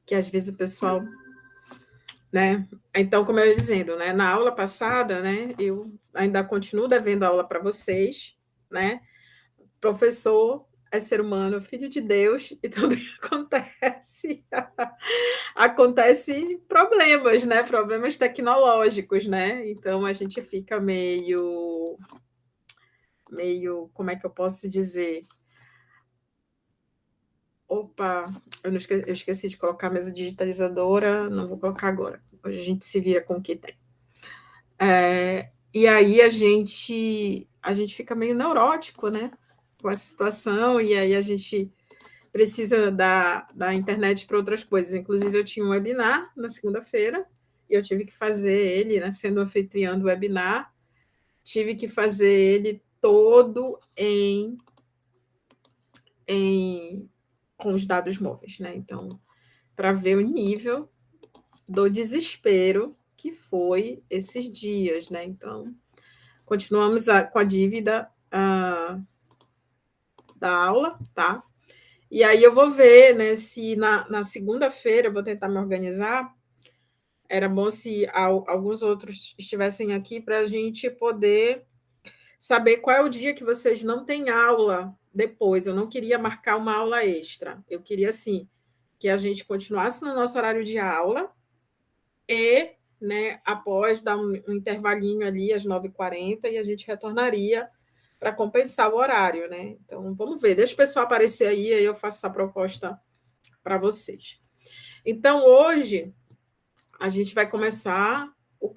que às vezes o pessoal, né? Então, como eu ia dizendo, né? Na aula passada, né? Eu ainda continuo devendo aula para vocês, né? Professor é ser humano, filho de Deus, e também acontece problemas, né? Problemas tecnológicos, né? Então a gente fica meio, como é que eu posso dizer? Opa, eu esqueci de colocar a mesa digitalizadora, não vou colocar agora. Hoje a gente se vira com o que tem. E aí a gente fica meio neurótico, né? Com essa situação, e aí a gente precisa da internet para outras coisas. Inclusive, eu tinha um webinar na segunda-feira, e eu tive que fazer ele, né, sendo anfitriã do webinar, tive que fazer ele todo com os dados móveis, né? Então, para ver o nível do desespero que foi esses dias, né? Então, continuamos com a dívida da aula, tá? E aí eu vou ver, né, se na segunda-feira eu vou tentar me organizar. Era bom se alguns outros estivessem aqui para a gente poder saber qual é o dia que vocês não têm aula depois. Eu não queria marcar uma aula extra. Eu queria, assim, que a gente continuasse no nosso horário de aula e, né, após dar um intervalinho ali às 9h40 e a gente retornaria para compensar o horário, né? Então, vamos ver. Deixa o pessoal aparecer aí eu faço essa proposta para vocês. Então, hoje a gente vai começar o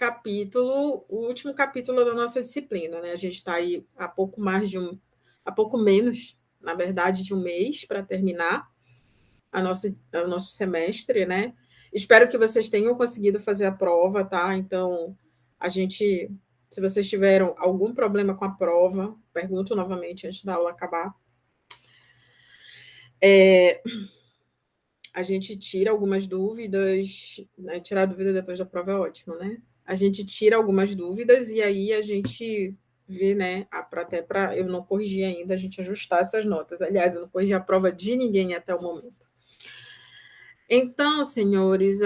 último capítulo da nossa disciplina, né? A gente está aí há pouco menos, na verdade, de um mês para terminar o nosso semestre, né? Espero que vocês tenham conseguido fazer a prova, tá? Então, se vocês tiveram algum problema com a prova, pergunto novamente antes da aula acabar. A gente tira algumas dúvidas, né? Tirar dúvida depois da prova é ótimo, né? A gente tira algumas dúvidas e aí a gente vê, né? Até para eu não corrigir ainda, a gente ajustar essas notas. Aliás, eu não corrigi a prova de ninguém até o momento. Então, senhores,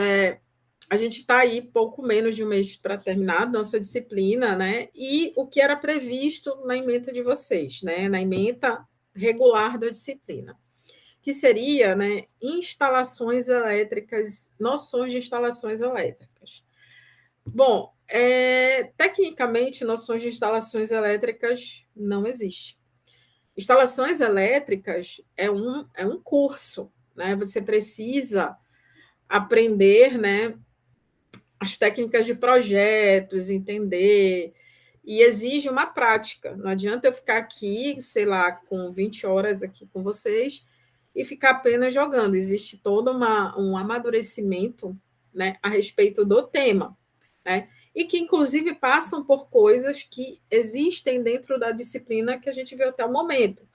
a gente está aí pouco menos de um mês para terminar nossa disciplina, né? E o que era previsto na ementa de vocês, né? Na ementa regular da disciplina, que seria, né, instalações elétricas, noções de instalações elétricas. Bom, tecnicamente, noções de instalações elétricas não existem. Instalações elétricas é um curso, né? Você precisa aprender, né, as técnicas de projetos, entender, e exige uma prática. Não adianta eu ficar aqui, sei lá, com 20 horas aqui com vocês e ficar apenas jogando. Existe todo um amadurecimento, né, a respeito do tema, né? E que, inclusive, passam por coisas que existem dentro da disciplina que a gente viu até o momento.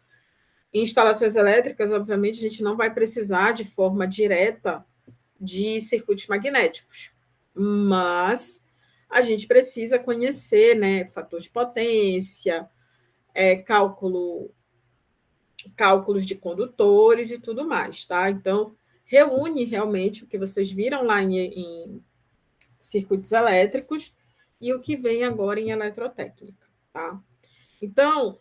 Em instalações elétricas, obviamente, a gente não vai precisar de forma direta de circuitos magnéticos, mas a gente precisa conhecer, né, fator de potência, cálculos de condutores e tudo mais, tá? Então, reúne realmente o que vocês viram lá em circuitos elétricos e o que vem agora em eletrotécnica, tá? Então,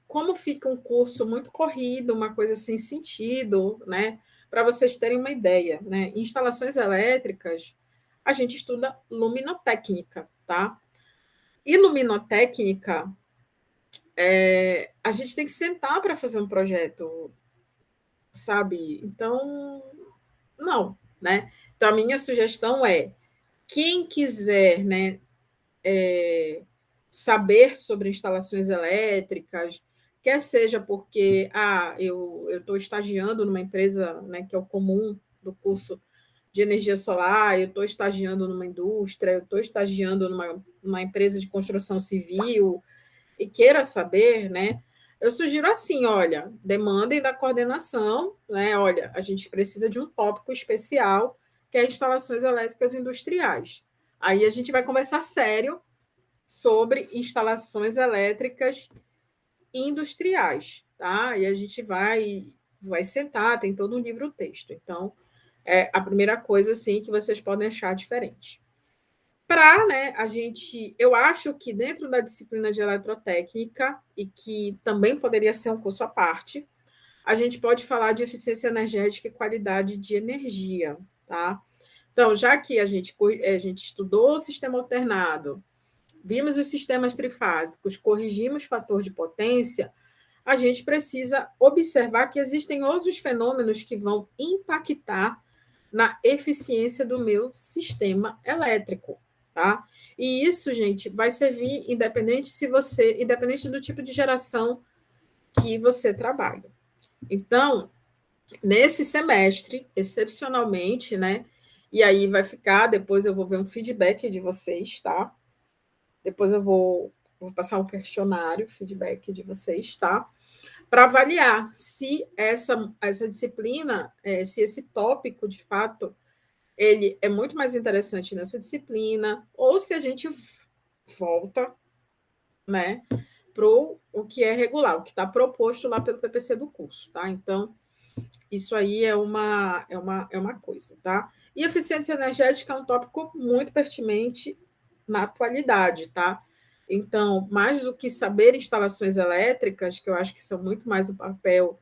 como fica um curso muito corrido, uma coisa sem sentido, né? Para vocês terem uma ideia, né? Em instalações elétricas, a gente estuda luminotécnica, tá? E luminotécnica, a gente tem que sentar para fazer um projeto, sabe? Então, não, né? Então, a minha sugestão é, quem quiser, né, saber sobre instalações elétricas, quer seja porque eu estou estagiando numa empresa, né, que é o comum do curso de energia solar, eu estou estagiando numa indústria, eu estou estagiando numa empresa de construção civil e queira saber, né? Eu sugiro assim, olha, demandem da coordenação, né? Olha, a gente precisa de um tópico especial que é instalações elétricas industriais. Aí a gente vai conversar sério sobre instalações elétricas industriais, tá? E a gente vai sentar, tem todo um livro-texto. Então, É a primeira coisa, assim, que vocês podem achar diferente. Para, né, eu acho que dentro da disciplina de eletrotécnica, e que também poderia ser um curso à parte, a gente pode falar de eficiência energética e qualidade de energia, tá? Então, já que a gente estudou o sistema alternado, vimos os sistemas trifásicos, corrigimos fator de potência, a gente precisa observar que existem outros fenômenos que vão impactar na eficiência do meu sistema elétrico, tá? E isso, gente, vai servir independente do tipo de geração que você trabalha. Então, nesse semestre, excepcionalmente, né? E aí vai ficar, depois eu vou ver um feedback de vocês, tá? Depois eu vou passar um questionário, feedback de vocês, tá? Para avaliar se essa disciplina, se esse tópico, de fato, ele é muito mais interessante nessa disciplina, ou se a gente volta, né, para o que é regular, o que está proposto lá pelo PPC do curso, tá? Então, isso aí é uma coisa, tá? E eficiência energética é um tópico muito pertinente na atualidade, tá? Então, mais do que saber instalações elétricas, que eu acho que são muito mais o papel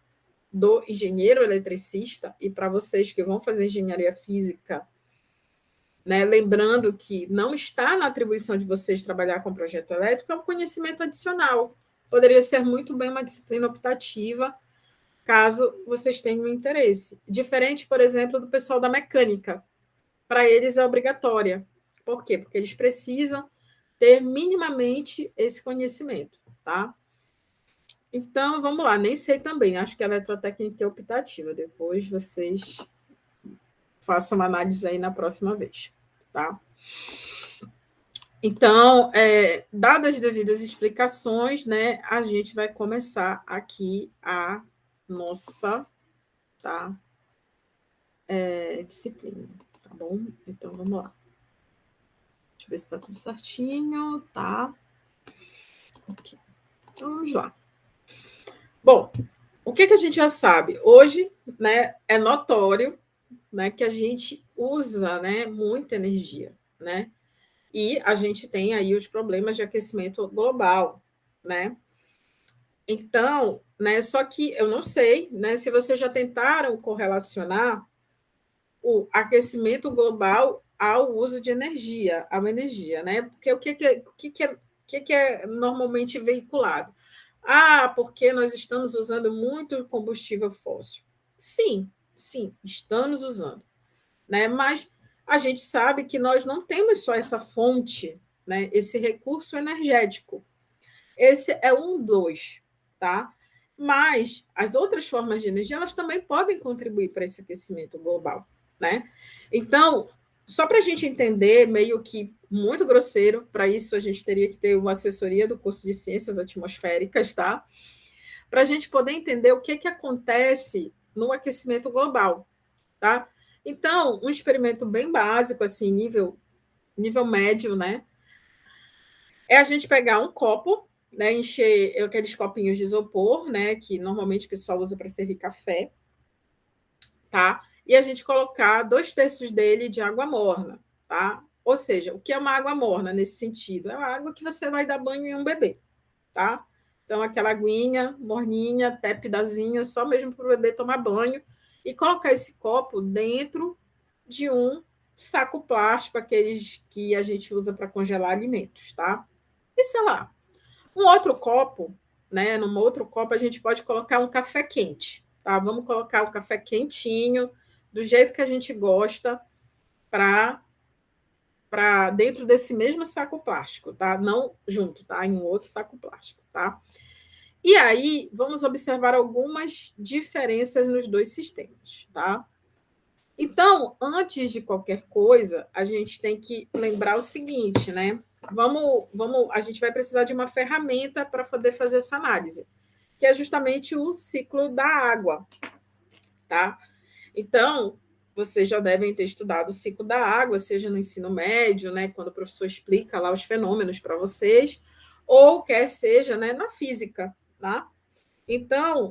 do engenheiro eletricista, e para vocês que vão fazer engenharia física, né, lembrando que não está na atribuição de vocês trabalhar com projeto elétrico, é um conhecimento adicional. Poderia ser muito bem uma disciplina optativa, caso vocês tenham interesse. Diferente, por exemplo, do pessoal da mecânica. Para eles é obrigatória. Por quê? Porque eles precisam ter minimamente esse conhecimento, tá? Então, vamos lá, nem sei também, acho que a eletrotécnica é optativa, depois vocês façam uma análise aí na próxima vez, tá? Então, dadas as devidas explicações, né, a gente vai começar aqui a nossa, tá, disciplina, tá bom? Então, vamos lá. Deixa eu ver se está tudo certinho, tá? Ok. Então, vamos lá. Bom, o que a gente já sabe? Hoje, né, é notório, né, que a gente usa, né, muita energia, né? E a gente tem aí os problemas de aquecimento global, né? Então, né, só que eu não sei, né, se vocês já tentaram correlacionar o aquecimento global ao uso de energia, à energia, né? Porque o que é normalmente veiculado? Ah, porque nós estamos usando muito combustível fóssil. Sim, sim, estamos usando, né? Mas a gente sabe que nós não temos só essa fonte, né? Esse recurso energético. Esse é um dos, tá? Mas as outras formas de energia, elas também podem contribuir para esse aquecimento global, né? Então, só para a gente entender, meio que muito grosseiro, para isso a gente teria que ter uma assessoria do curso de Ciências Atmosféricas, tá? Para a gente poder entender o que acontece no aquecimento global, tá? Então, um experimento bem básico, assim, nível médio, né? É a gente pegar um copo, né, encher aqueles copinhos de isopor, né, que normalmente o pessoal usa para servir café, tá? E a gente colocar 2/3 dele de água morna, tá? Ou seja, o que é uma água morna nesse sentido? É uma água que você vai dar banho em um bebê, tá? Então, aquela aguinha morninha, tépidazinha, só mesmo para o bebê tomar banho, e colocar esse copo dentro de um saco plástico, aqueles que a gente usa para congelar alimentos, tá? E sei lá, um outro copo, né? Num outro copo, a gente pode colocar um café quente, tá? Vamos colocar o café quentinho, do jeito que a gente gosta, para dentro desse mesmo saco plástico, tá? Não junto, tá? Em um outro saco plástico, tá? E aí, vamos observar algumas diferenças nos dois sistemas, tá? Então, antes de qualquer coisa, a gente tem que lembrar o seguinte, né? A gente vai precisar de uma ferramenta para poder fazer essa análise, que é justamente o ciclo da água, tá? Então, vocês já devem ter estudado o ciclo da água, seja no ensino médio, né, quando o professor explica lá os fenômenos para vocês, ou quer seja, né, na física, tá? Então,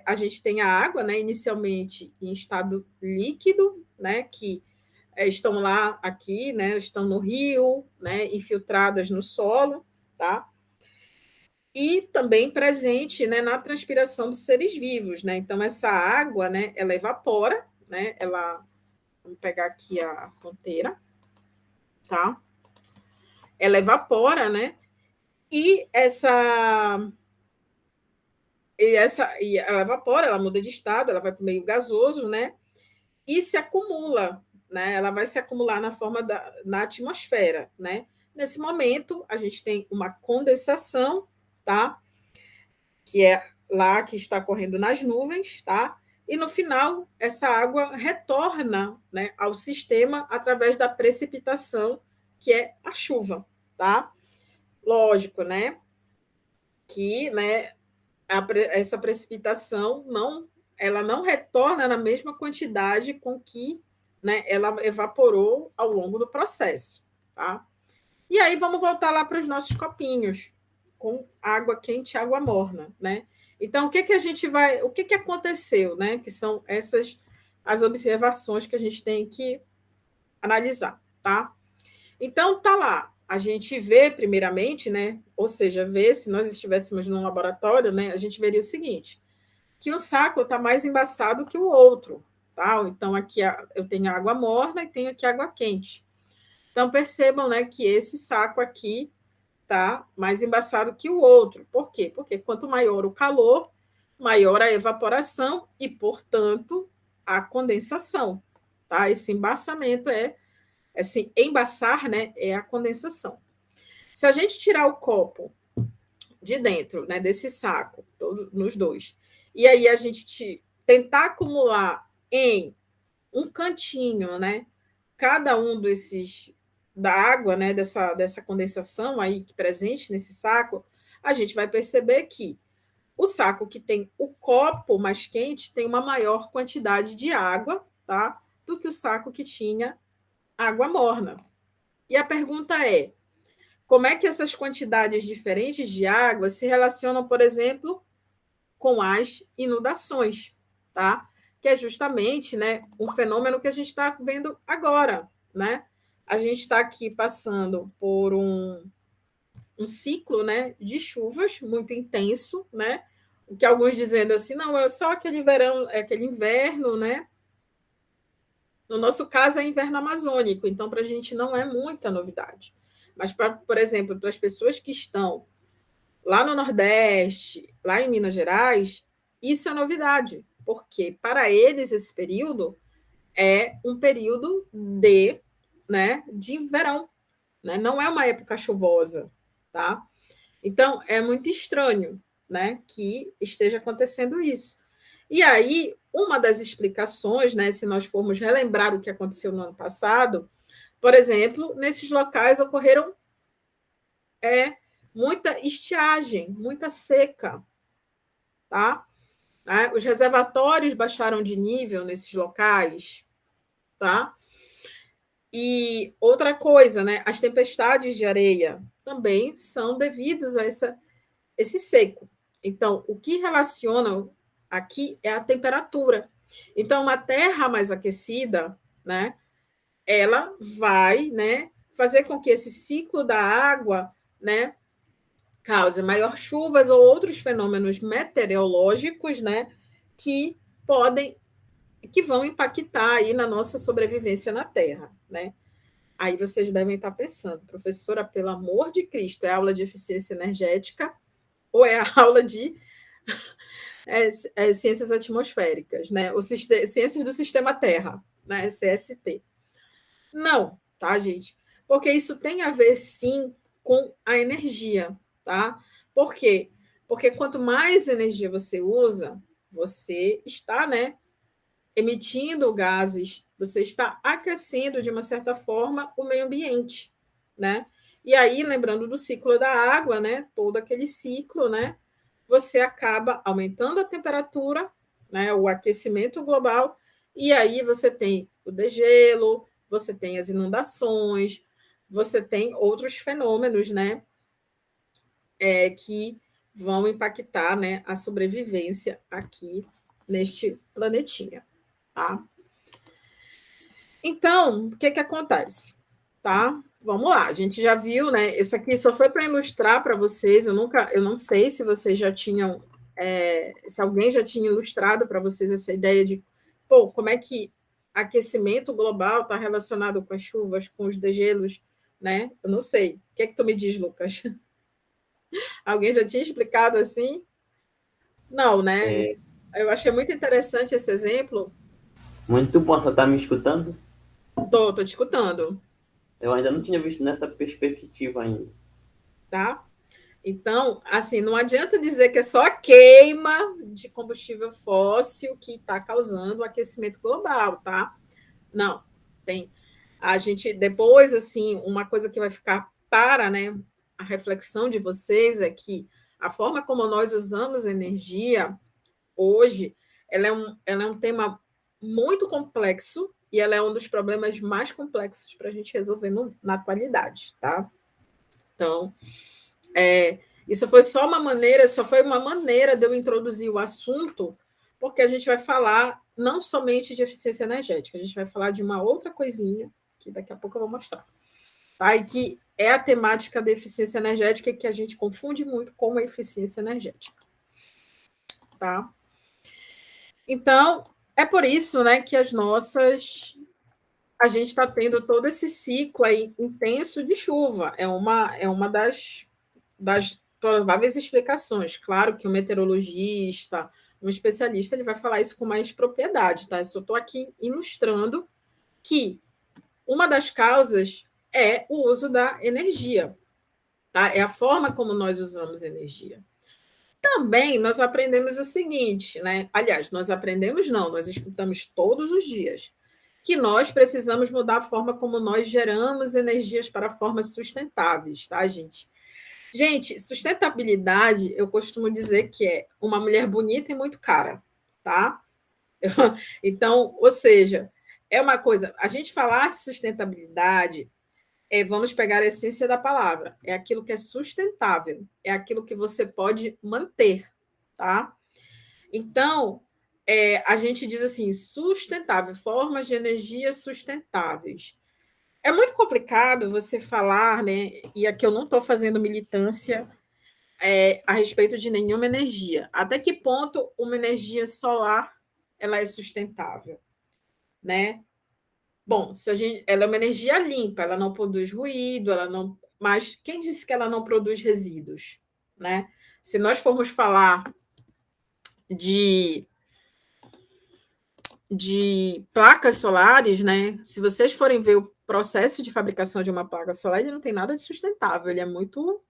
a gente tem a água, né, inicialmente em estado líquido, né, que estão lá aqui, né, estão no rio, né, infiltradas no solo, tá? E também presente, né, na transpiração dos seres vivos, né? Então essa água, né, ela evapora, né? Vamos pegar aqui a ponteira, tá? Ela evapora, né? E e ela evapora, ela muda de estado, ela vai para o meio gasoso, né? E se acumula, né? Ela vai se acumular na atmosfera, né? Nesse momento, a gente tem uma condensação, tá? Que é lá que está correndo nas nuvens, tá? E no final, essa água retorna, né, ao sistema através da precipitação, que é a chuva, tá? Lógico, né? Que, né, essa precipitação ela não retorna na mesma quantidade com que, né, ela evaporou ao longo do processo, tá? E aí vamos voltar lá para os nossos copinhos com água quente e água morna, né? Então o que aconteceu, né? Que são essas as observações que a gente tem que analisar, tá? Então tá lá, a gente vê primeiramente, né? Ou seja, vê se nós estivéssemos num laboratório, né? A gente veria o seguinte, que o saco está mais embaçado que o outro, tá? Então aqui eu tenho água morna e tenho aqui água quente. Então percebam, né, que esse saco aqui tá mais embaçado que o outro. Por quê? Porque quanto maior o calor, maior a evaporação e, portanto, a condensação, tá? Esse embaçamento esse embaçar, né, é a condensação. Se a gente tirar o copo de dentro, né, desse saco, nos dois, e aí a gente tentar acumular em um cantinho, né, cada um desses da água, né, dessa condensação aí presente nesse saco, a gente vai perceber que o saco que tem o copo mais quente tem uma maior quantidade de água, tá, do que o saco que tinha água morna. E a pergunta é: como é que essas quantidades diferentes de água se relacionam, por exemplo, com as inundações, tá? Que é justamente, né, um fenômeno que a gente está vendo agora, né? A gente está aqui passando por um ciclo, né, de chuvas muito intenso, né? O que alguns dizendo assim, não, é só aquele verão, é aquele inverno, né? No nosso caso, é inverno amazônico, então para a gente não é muita novidade. Mas, por exemplo, para as pessoas que estão lá no Nordeste, lá em Minas Gerais, isso é novidade, porque para eles esse período é um período de verão, né? Não é uma época chuvosa, tá? Então é muito estranho, né, que esteja acontecendo isso. E aí, uma das explicações, né, se nós formos relembrar o que aconteceu no ano passado, por exemplo, nesses locais ocorreram muita estiagem, muita seca, tá? Os reservatórios baixaram de nível nesses locais, tá? E outra coisa, né? As tempestades de areia também são devidos a esse seco. Então, o que relaciona aqui é a temperatura. Então, uma terra mais aquecida, né? Ela vai, né? Fazer com que esse ciclo da água, né? Cause maior chuvas ou outros fenômenos meteorológicos, né? Que podem, que vão impactar aí na nossa sobrevivência na Terra, né? Aí vocês devem estar pensando, professora, pelo amor de Cristo, é aula de eficiência energética ou é a aula de ciências atmosféricas, né? Ciências do sistema Terra, né? CST. Não, tá, gente? Porque isso tem a ver, sim, com a energia, tá? Por quê? Porque quanto mais energia você usa, você está, né, emitindo gases, você está aquecendo, de uma certa forma, o meio ambiente, né? E aí, lembrando do ciclo da água, né, todo aquele ciclo, né, você acaba aumentando a temperatura, né, o aquecimento global, e aí você tem o degelo, você tem as inundações, você tem outros fenômenos, né, que vão impactar, né, a sobrevivência aqui neste planetinha, tá? Então, o que acontece? Tá? Vamos lá, a gente já viu, né? Isso aqui só foi para ilustrar para vocês. Eu não sei se vocês já tinham, se alguém já tinha ilustrado para vocês essa ideia de, pô, como é que aquecimento global está relacionado com as chuvas, com os degelos, né? Eu não sei. O que é que tu me diz, Lucas? Alguém já tinha explicado assim? Não, né? É, Eu achei muito interessante esse exemplo. muito bom, você tá me escutando? Tô te escutando, Eu ainda não tinha visto nessa perspectiva ainda. tá? Então, assim, não adianta dizer que é só a queima de combustível fóssil que está causando o aquecimento global, tá? Não, tem. A gente, depois, assim, uma coisa que vai ficar para, né, a reflexão de vocês é que a forma como nós usamos energia hoje, ela é um tema muito complexo e ela é um dos problemas mais complexos para a gente resolver na atualidade, tá? Então, isso foi só uma maneira, só foi uma maneira de eu introduzir o assunto, porque a gente vai falar não somente de eficiência energética, a gente vai falar de uma outra coisinha que daqui a pouco eu vou mostrar, tá? E que é a temática da eficiência energética que a gente confunde muito com a eficiência energética, tá? Então, é por isso, né, que a gente está tendo todo esse ciclo aí intenso de chuva. É uma das prováveis explicações. Claro que o meteorologista, um especialista, ele vai falar isso com mais propriedade, tá? Eu só estou aqui ilustrando que uma das causas é o uso da energia, tá? É a forma como nós usamos energia. Também nós aprendemos o seguinte, né? Aliás, nós aprendemos não, nós escutamos todos os dias que nós precisamos mudar a forma como nós geramos energias para formas sustentáveis, tá, gente? Gente, sustentabilidade, eu costumo dizer que é uma mulher bonita e muito cara, tá? Então, ou seja, é uma coisa. A gente falar de sustentabilidade vamos pegar a essência da palavra, é aquilo que é sustentável, é aquilo que você pode manter, tá? Então, a gente diz assim, sustentável, formas de energia sustentáveis. É muito complicado você falar, né? E aqui eu não estou fazendo militância a respeito de nenhuma energia. Até que ponto uma energia solar ela é sustentável, né? Bom, se a gente, ela é uma energia limpa, ela não produz ruído, ela não. Mas quem disse que ela não produz resíduos, né? Se nós formos falar de, de placas solares, né? Se vocês forem ver o processo de fabricação de uma placa solar, ele não tem nada de sustentável, ele é muito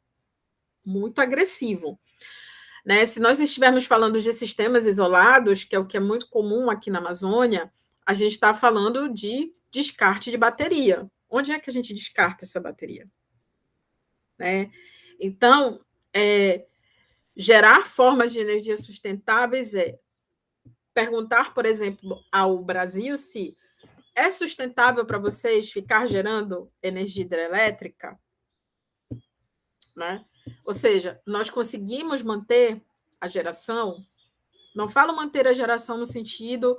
agressivo. Né? Se nós estivermos falando de sistemas isolados, que é o que é muito comum aqui na Amazônia, a gente está falando de descarte de bateria. Onde é que a gente descarta essa bateria? Né? Então, gerar formas de energia sustentáveis é perguntar, por exemplo, ao Brasil se é sustentável para vocês ficar gerando energia hidrelétrica, né? Ou seja, nós conseguimos manter a geração. Não falo manter a geração no sentido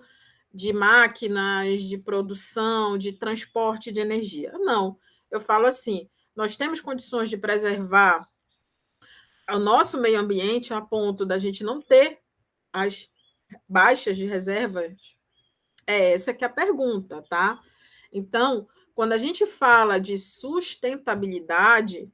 de máquinas, de produção, de transporte de energia. Não, eu falo assim: nós temos condições de preservar o nosso meio ambiente a ponto da gente não ter as baixas de reservas? É essa que é a pergunta, tá? Então, quando a gente fala de sustentabilidade,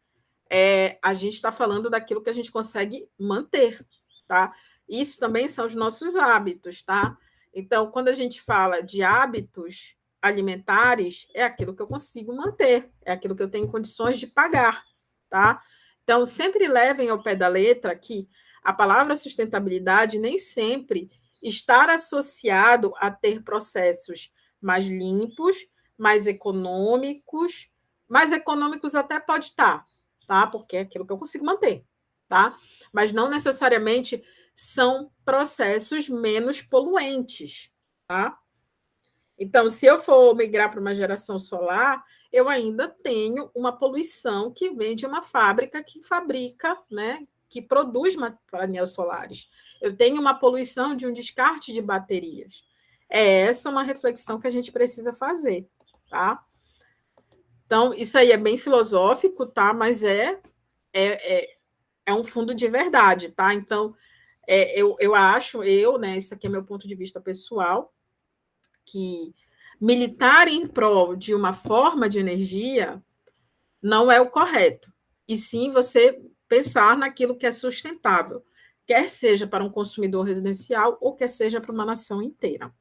a gente está falando daquilo que a gente consegue manter, tá? Isso também são os nossos hábitos, tá? Então, quando a gente fala de hábitos alimentares, é aquilo que eu consigo manter, é aquilo que eu tenho condições de pagar, tá? Então, sempre levem ao pé da letra que a palavra sustentabilidade nem sempre está associado a ter processos mais limpos, mais econômicos até pode estar, tá? Porque é aquilo que eu consigo manter, tá? Mas não necessariamente são processos menos poluentes, tá? Então, se eu for migrar para uma geração solar, eu ainda tenho uma poluição que vem de uma fábrica que fabrica, né, que produz painéis solares. Eu tenho uma poluição de um descarte de baterias. É essa uma reflexão que a gente precisa fazer, tá? Então, isso aí é bem filosófico, tá? Mas é um fundo de verdade, tá? Então, eu acho, né, isso aqui é meu ponto de vista pessoal, que militar em prol de uma forma de energia não é o correto. E sim você pensar naquilo que é sustentável, quer seja para um consumidor residencial ou quer seja para uma nação inteira.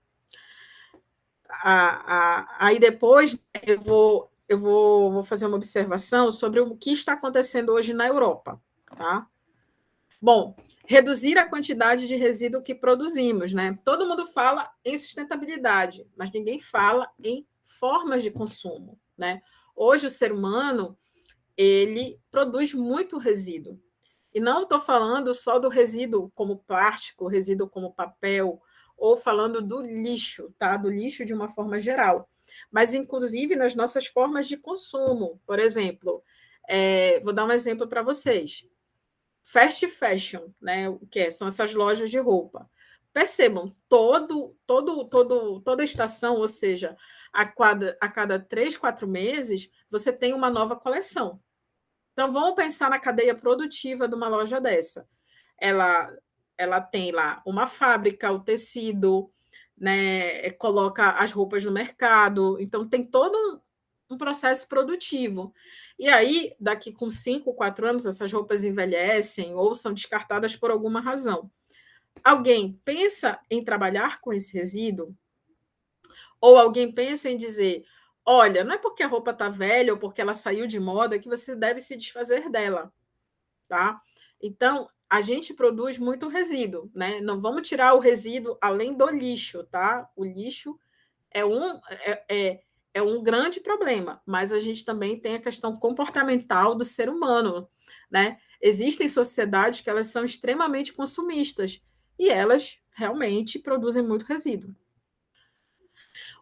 Aí depois vou fazer uma observação sobre o que está acontecendo hoje na Europa, tá? Bom, reduzir a quantidade de resíduo que produzimos, né? Todo mundo fala em sustentabilidade, mas ninguém fala em formas de consumo, né? Hoje o ser humano ele produz muito resíduo. E não estou falando só do resíduo como plástico, resíduo como papel, ou falando do lixo, tá? Do lixo de uma forma geral. Mas, inclusive, nas nossas formas de consumo. Por exemplo, vou dar um exemplo para vocês. Fast fashion, né? O que são essas lojas de roupa. Percebam, toda estação, ou seja, a cada 3, 4 meses, você tem uma nova coleção. Então, vamos pensar na cadeia produtiva de uma loja dessa. Ela tem lá uma fábrica, o tecido, né, coloca as roupas no mercado. Então, tem todo um processo produtivo. E aí, daqui com 5, 4 anos, essas roupas envelhecem ou são descartadas por alguma razão. Alguém pensa em trabalhar com esse resíduo? Ou alguém pensa em dizer: olha, não é porque a roupa está velha ou porque ela saiu de moda que você deve se desfazer dela, tá? Então, a gente produz muito resíduo, né? Não vamos tirar o resíduo além do lixo, tá? O lixo é um grande problema, mas a gente também tem a questão comportamental do ser humano, né? Existem sociedades que elas são extremamente consumistas e elas realmente produzem muito resíduo.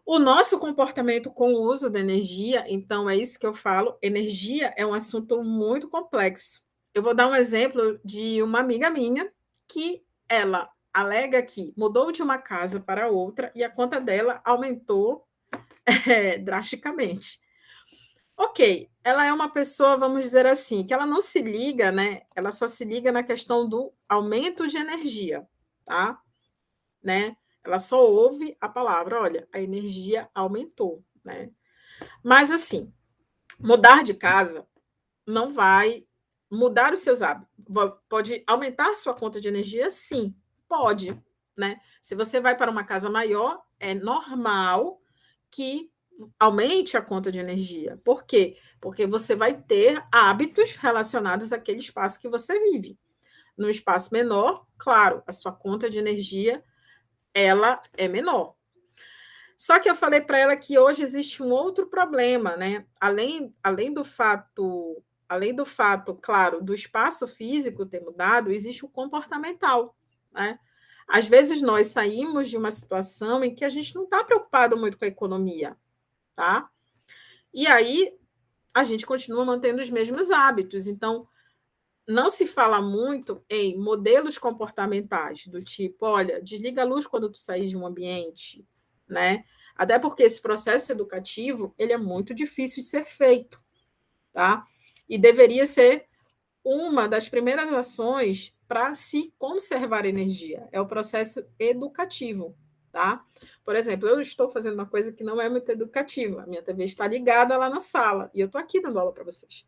O nosso comportamento com o uso da energia, então é isso que eu falo, energia é um assunto muito complexo. Eu vou dar um exemplo de uma amiga minha que ela alega que mudou de uma casa para outra e a conta dela aumentou drasticamente. Ok, ela é uma pessoa, vamos dizer assim, que ela não se liga, né? Ela só se liga na questão do aumento de energia, tá? Né? Ela só ouve a palavra, olha, a energia aumentou, né? Mas assim, mudar de casa não vai mudar os seus hábitos. Pode aumentar a sua conta de energia? Sim, pode, né? Se você vai para uma casa maior, é normal que aumente a conta de energia. Por quê? Porque você vai ter hábitos relacionados àquele espaço que você vive. Num espaço menor, claro, a sua conta de energia ela é menor. Só que eu falei para ela que hoje existe um outro problema, né? Além do fato, claro, do espaço físico ter mudado, existe o comportamental, né? Às vezes nós saímos de uma situação em que a gente não está preocupado muito com a economia, tá? E aí a gente continua mantendo os mesmos hábitos. Então, não se fala muito em modelos comportamentais, do tipo, olha, desliga a luz quando tu sair de um ambiente, né? Até porque esse processo educativo, ele é muito difícil de ser feito, tá? E deveria ser uma das primeiras ações para se conservar energia, é o processo educativo, tá? Por exemplo, eu estou fazendo uma coisa que não é muito educativa, a minha TV está ligada lá na sala, e eu estou aqui dando aula para vocês,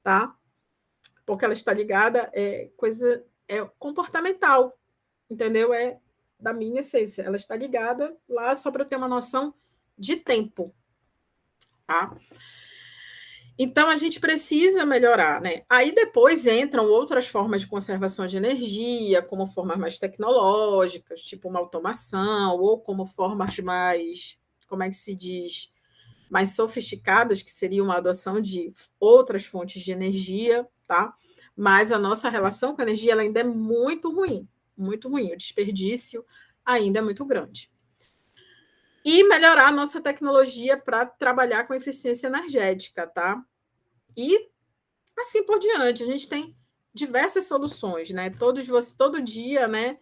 tá? Porque ela está ligada, é comportamental, entendeu? É da minha essência. Ela está ligada lá só para eu ter uma noção de tempo, tá? Então, a gente precisa melhorar, né? Aí depois entram outras formas de conservação de energia, como formas mais tecnológicas, tipo uma automação, ou como formas mais, como é que se diz, mais sofisticadas, que seria uma adoção de outras fontes de energia, tá? Mas a nossa relação com a energia ela ainda é muito ruim, muito ruim. O desperdício ainda é muito grande. E melhorar a nossa tecnologia para trabalhar com eficiência energética, tá? E assim por diante. A gente tem diversas soluções, né? Todo dia, né?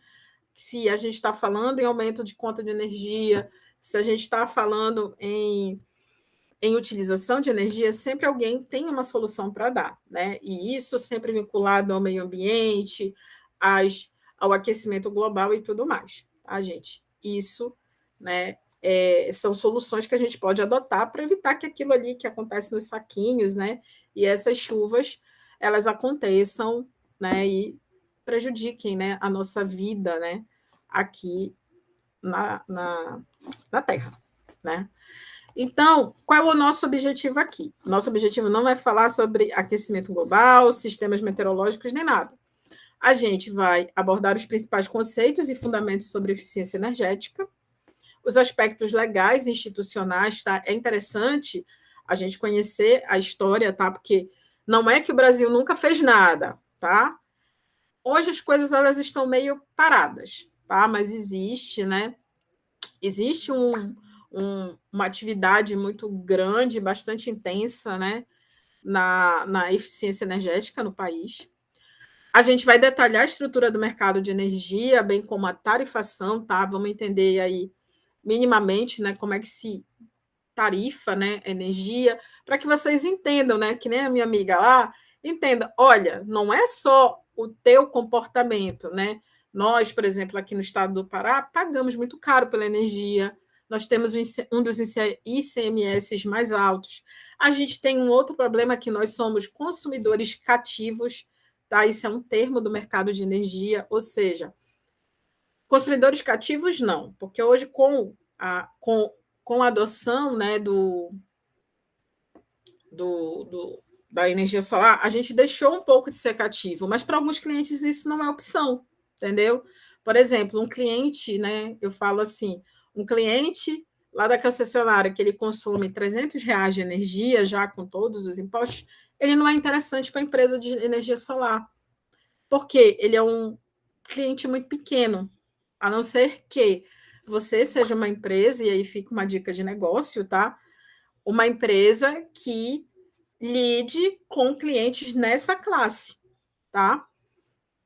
Se a gente está falando em aumento de conta de energia, se a gente está falando em em utilização de energia, sempre alguém tem uma solução para dar, né? E isso sempre vinculado ao meio ambiente, ao aquecimento global e tudo mais, tá, gente? Isso, né, são soluções que a gente pode adotar para evitar que aquilo ali que acontece nos saquinhos, né, e essas chuvas, elas aconteçam, né, e prejudiquem, né, a nossa vida, né, aqui na Terra, né? Então, qual é o nosso objetivo aqui? Nosso objetivo não é falar sobre aquecimento global, sistemas meteorológicos, nem nada. A gente vai abordar os principais conceitos e fundamentos sobre eficiência energética, os aspectos legais e institucionais, tá? É interessante a gente conhecer a história, tá? Porque não é que o Brasil nunca fez nada, tá? Hoje as coisas elas estão meio paradas, tá? Mas existe, né? Existe uma atividade muito grande, bastante intensa, né? Na eficiência energética no país. A gente vai detalhar a estrutura do mercado de energia, bem como a tarifação, tá? Vamos entender aí minimamente, né, como é que se tarifa, né, energia, para que vocês entendam, né, que nem a minha amiga lá, entenda, olha, não é só o teu comportamento, né? Nós, por exemplo, aqui no estado do Pará, pagamos muito caro pela energia, nós temos um dos ICMS mais altos. A gente tem um outro problema que nós somos consumidores cativos, tá? Isso é um termo do mercado de energia, ou seja, consumidores cativos não, porque hoje com a adoção, né, da energia solar, a gente deixou um pouco de ser cativo, mas para alguns clientes isso não é opção, entendeu? Por exemplo, um cliente, né, eu falo assim, um cliente lá da concessionária que ele consome R$ 300 de energia, já com todos os impostos, ele não é interessante para a empresa de energia solar, porque ele é um cliente muito pequeno, a não ser que você seja uma empresa, e aí fica uma dica de negócio, tá? Uma empresa que lide com clientes nessa classe, tá?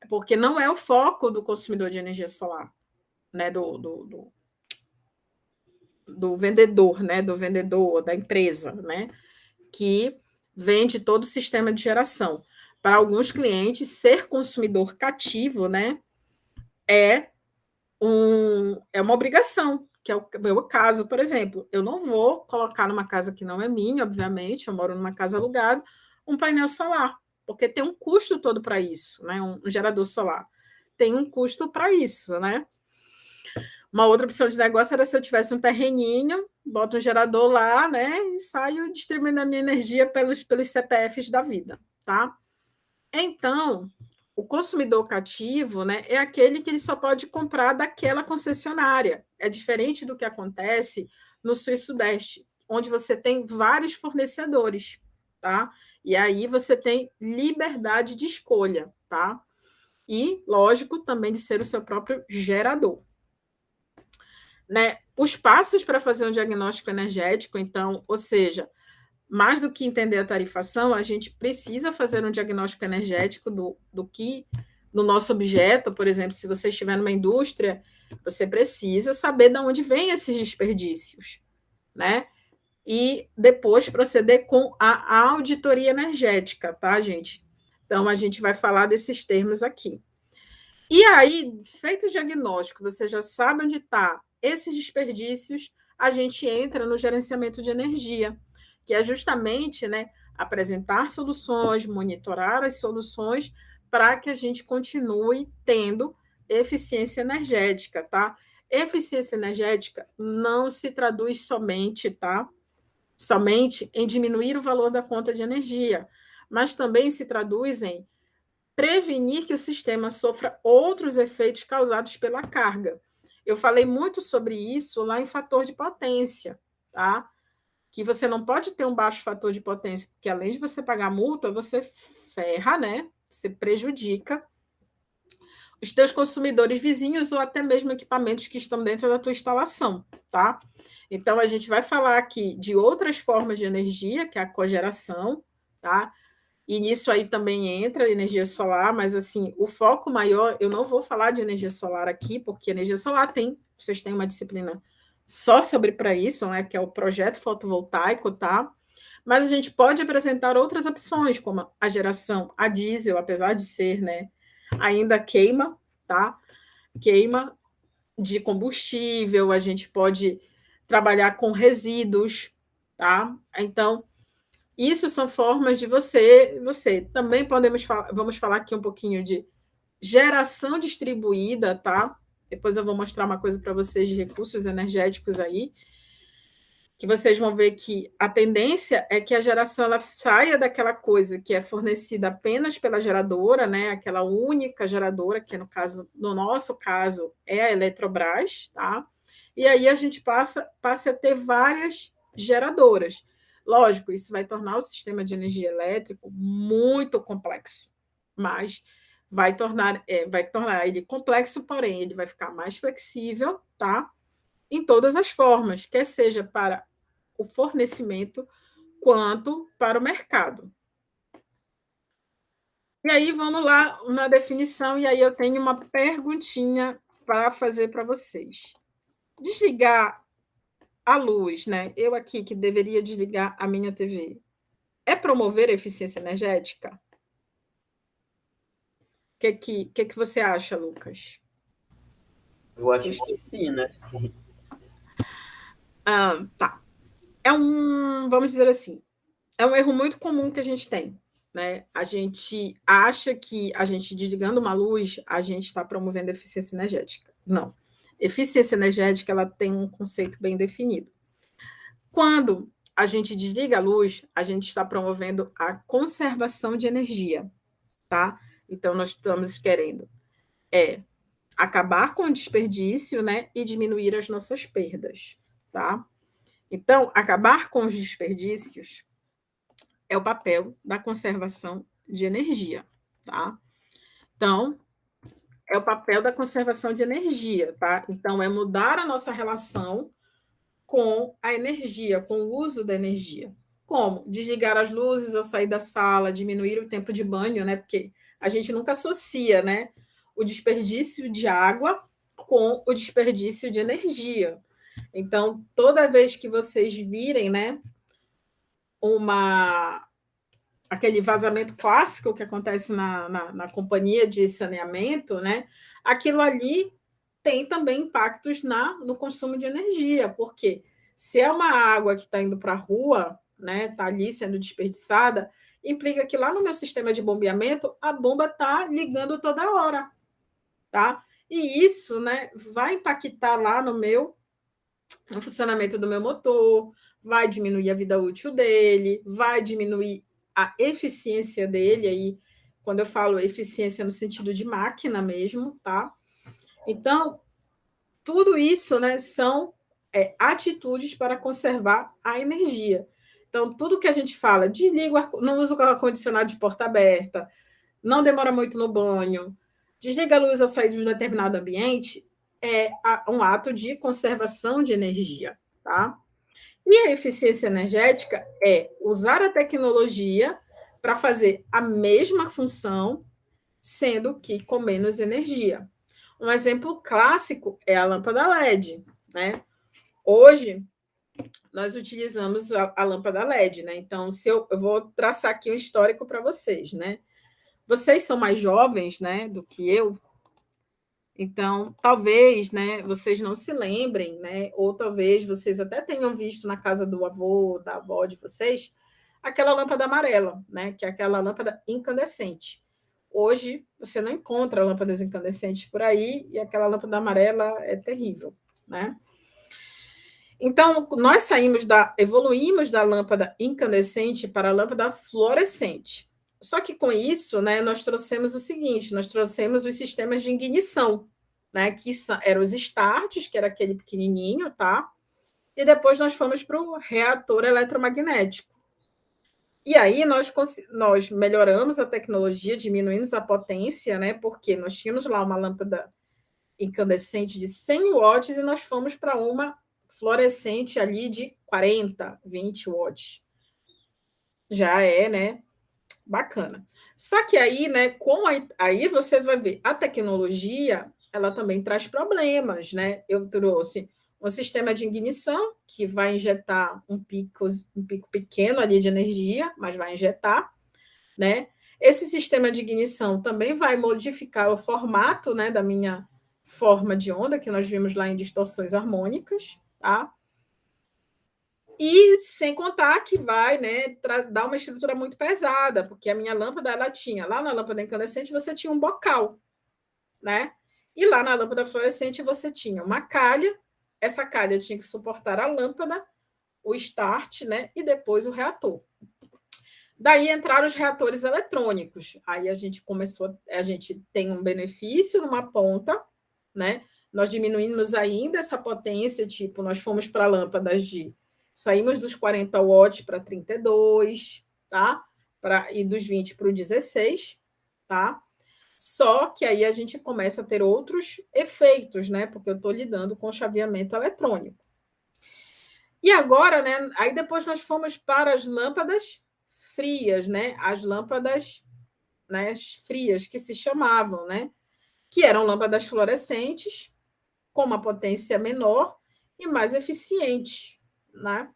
Porque não é o foco do consumidor de energia solar, né? Do vendedor, né? Do vendedor, da empresa, né? Que vende todo o sistema de geração. Para alguns clientes, ser consumidor cativo, né? É uma obrigação, que é o meu caso, por exemplo. Eu não vou colocar numa casa que não é minha, obviamente, eu moro numa casa alugada, um painel solar, porque tem um custo todo para isso, né? Um gerador solar. Tem um custo para isso, né? Uma outra opção de negócio era se eu tivesse um terreninho, boto um gerador lá, né? E saio distribuindo a minha energia pelos CPFs da vida, tá? Então, o consumidor cativo, né, é aquele que ele só pode comprar daquela concessionária. É diferente do que acontece no Sul e Sudeste, onde você tem vários fornecedores, tá? E aí você tem liberdade de escolha, tá? E, lógico, também de ser o seu próprio gerador. Né? Os passos para fazer um diagnóstico energético, então, ou seja, mais do que entender a tarifação, a gente precisa fazer um diagnóstico energético do nosso objeto. Por exemplo, se você estiver numa indústria, você precisa saber de onde vêm esses desperdícios, né? E depois proceder com a auditoria energética, tá, gente? Então, a gente vai falar desses termos aqui. E aí, feito o diagnóstico, você já sabe onde está esses desperdícios, a gente entra no gerenciamento de energia, que é justamente, né, apresentar soluções, monitorar as soluções para que a gente continue tendo eficiência energética, tá? Eficiência energética não se traduz somente, tá? Somente em diminuir o valor da conta de energia, mas também se traduz em prevenir que o sistema sofra outros efeitos causados pela carga. Eu falei muito sobre isso lá em fator de potência, tá? Que você não pode ter um baixo fator de potência, porque além de você pagar multa, você ferra, né? Você prejudica os teus consumidores vizinhos ou até mesmo equipamentos que estão dentro da tua instalação, tá? Então, a gente vai falar aqui de outras formas de energia, que é a cogeração, tá? E nisso aí também entra a energia solar, mas assim, o foco maior, eu não vou falar de energia solar aqui, porque energia solar vocês têm uma disciplina só sobre para isso, né, que é o projeto fotovoltaico, tá? Mas a gente pode apresentar outras opções, como a geração a diesel, apesar de ser, né, ainda queima, tá? Queima de combustível, a gente pode trabalhar com resíduos, tá? Então, isso são formas de você. Também vamos falar aqui um pouquinho de geração distribuída, tá? Depois eu vou mostrar uma coisa para vocês de recursos energéticos aí, que vocês vão ver que a tendência é que a geração ela saia daquela coisa que é fornecida apenas pela geradora, né? Aquela única geradora, que no nosso caso, é a Eletrobras, tá? E aí a gente passe a ter várias geradoras. Lógico, isso vai tornar o sistema de energia elétrico muito complexo, mas vai tornar ele complexo, porém ele vai ficar mais flexível, tá? Em todas as formas, quer seja para o fornecimento quanto para o mercado. E aí vamos lá na definição, e aí eu tenho uma perguntinha para fazer para vocês. Desligar a luz, né? Eu aqui que deveria desligar a minha TV. É promover a eficiência energética? O que você acha, Lucas? Eu acho que sim, né? Tá. Vamos dizer assim, é um erro muito comum que a gente tem, né? A gente acha que a gente desligando uma luz, a gente está promovendo eficiência energética. Não. Eficiência energética ela tem um conceito bem definido. Quando a gente desliga a luz, a gente está promovendo a conservação de energia, tá? Então nós estamos querendo acabar com o desperdício, né, e diminuir as nossas perdas, tá? Então, acabar com os desperdícios é o papel da conservação de energia, tá? Então, é o papel da conservação de energia, tá? Então, é mudar a nossa relação com a energia, com o uso da energia. Como? Desligar as luzes ao sair da sala, diminuir o tempo de banho, né? Porque a gente nunca associa, né, o desperdício de água com o desperdício de energia. Então, toda vez que vocês virem, né, aquele vazamento clássico que acontece na companhia de saneamento, né? Aquilo ali tem também impactos no consumo de energia, porque se é uma água que está indo para a rua, né, está ali sendo desperdiçada, implica que lá no meu sistema de bombeamento a bomba está ligando toda hora, tá? E isso, né, vai impactar lá no funcionamento do meu motor, vai diminuir a vida útil dele, vai diminuir a eficiência dele, aí, quando eu falo eficiência no sentido de máquina mesmo, tá? Então, tudo isso, né, são atitudes para conservar a energia. Então, tudo que a gente fala, não usa o ar-condicionado de porta aberta, não demora muito no banho, desliga a luz ao sair de um determinado ambiente, é um ato de conservação de energia, tá? E a eficiência energética é usar a tecnologia para fazer a mesma função, sendo que com menos energia. Um exemplo clássico é a lâmpada LED, né? Hoje, nós utilizamos a lâmpada LED, né? Então, eu vou traçar aqui um histórico para vocês, né? Vocês são mais jovens, né, do que eu, então talvez, né, vocês não se lembrem, né, ou talvez vocês até tenham visto na casa do avô, da avó de vocês, aquela lâmpada amarela, né, que é aquela lâmpada incandescente. Hoje você não encontra lâmpadas incandescentes por aí e aquela lâmpada amarela é terrível, né? Então nós evoluímos da lâmpada incandescente para a lâmpada fluorescente. Só que com isso, né, nós trouxemos o seguinte, nós trouxemos os sistemas de ignição, né, que eram os starts, que era aquele pequenininho, tá? E depois nós fomos para o reator eletromagnético. E aí nós melhoramos a tecnologia, diminuímos a potência, né, porque nós tínhamos lá uma lâmpada incandescente de 100 watts e nós fomos para uma fluorescente ali de 40, 20 watts. Já é, né, bacana. Só que aí, né, aí você vai ver, a tecnologia, ela também traz problemas, né? Eu trouxe um sistema de ignição, que vai injetar um pico pequeno ali de energia, mas vai injetar, né? Esse sistema de ignição também vai modificar o formato, né, da minha forma de onda, que nós vimos lá em distorções harmônicas, tá? E sem contar que vai, né, dar uma estrutura muito pesada, porque a minha lâmpada, ela tinha, lá na lâmpada incandescente, você tinha um bocal, né? E lá na lâmpada fluorescente você tinha uma calha, essa calha tinha que suportar a lâmpada, o start, né, e depois o reator. Daí entraram os reatores eletrônicos. Aí a gente tem um benefício numa ponta, né? Nós diminuímos ainda essa potência, tipo, nós fomos para lâmpadas saímos dos 40 watts para 32, tá? E dos 20 para o 16, tá? Só que aí a gente começa a ter outros efeitos, né? Porque eu estou lidando com chaveamento eletrônico. E agora, né? Aí depois nós fomos para as lâmpadas frias, né? As lâmpadas, né, frias que se chamavam, né? Que eram lâmpadas fluorescentes com uma potência menor e mais eficiente, né?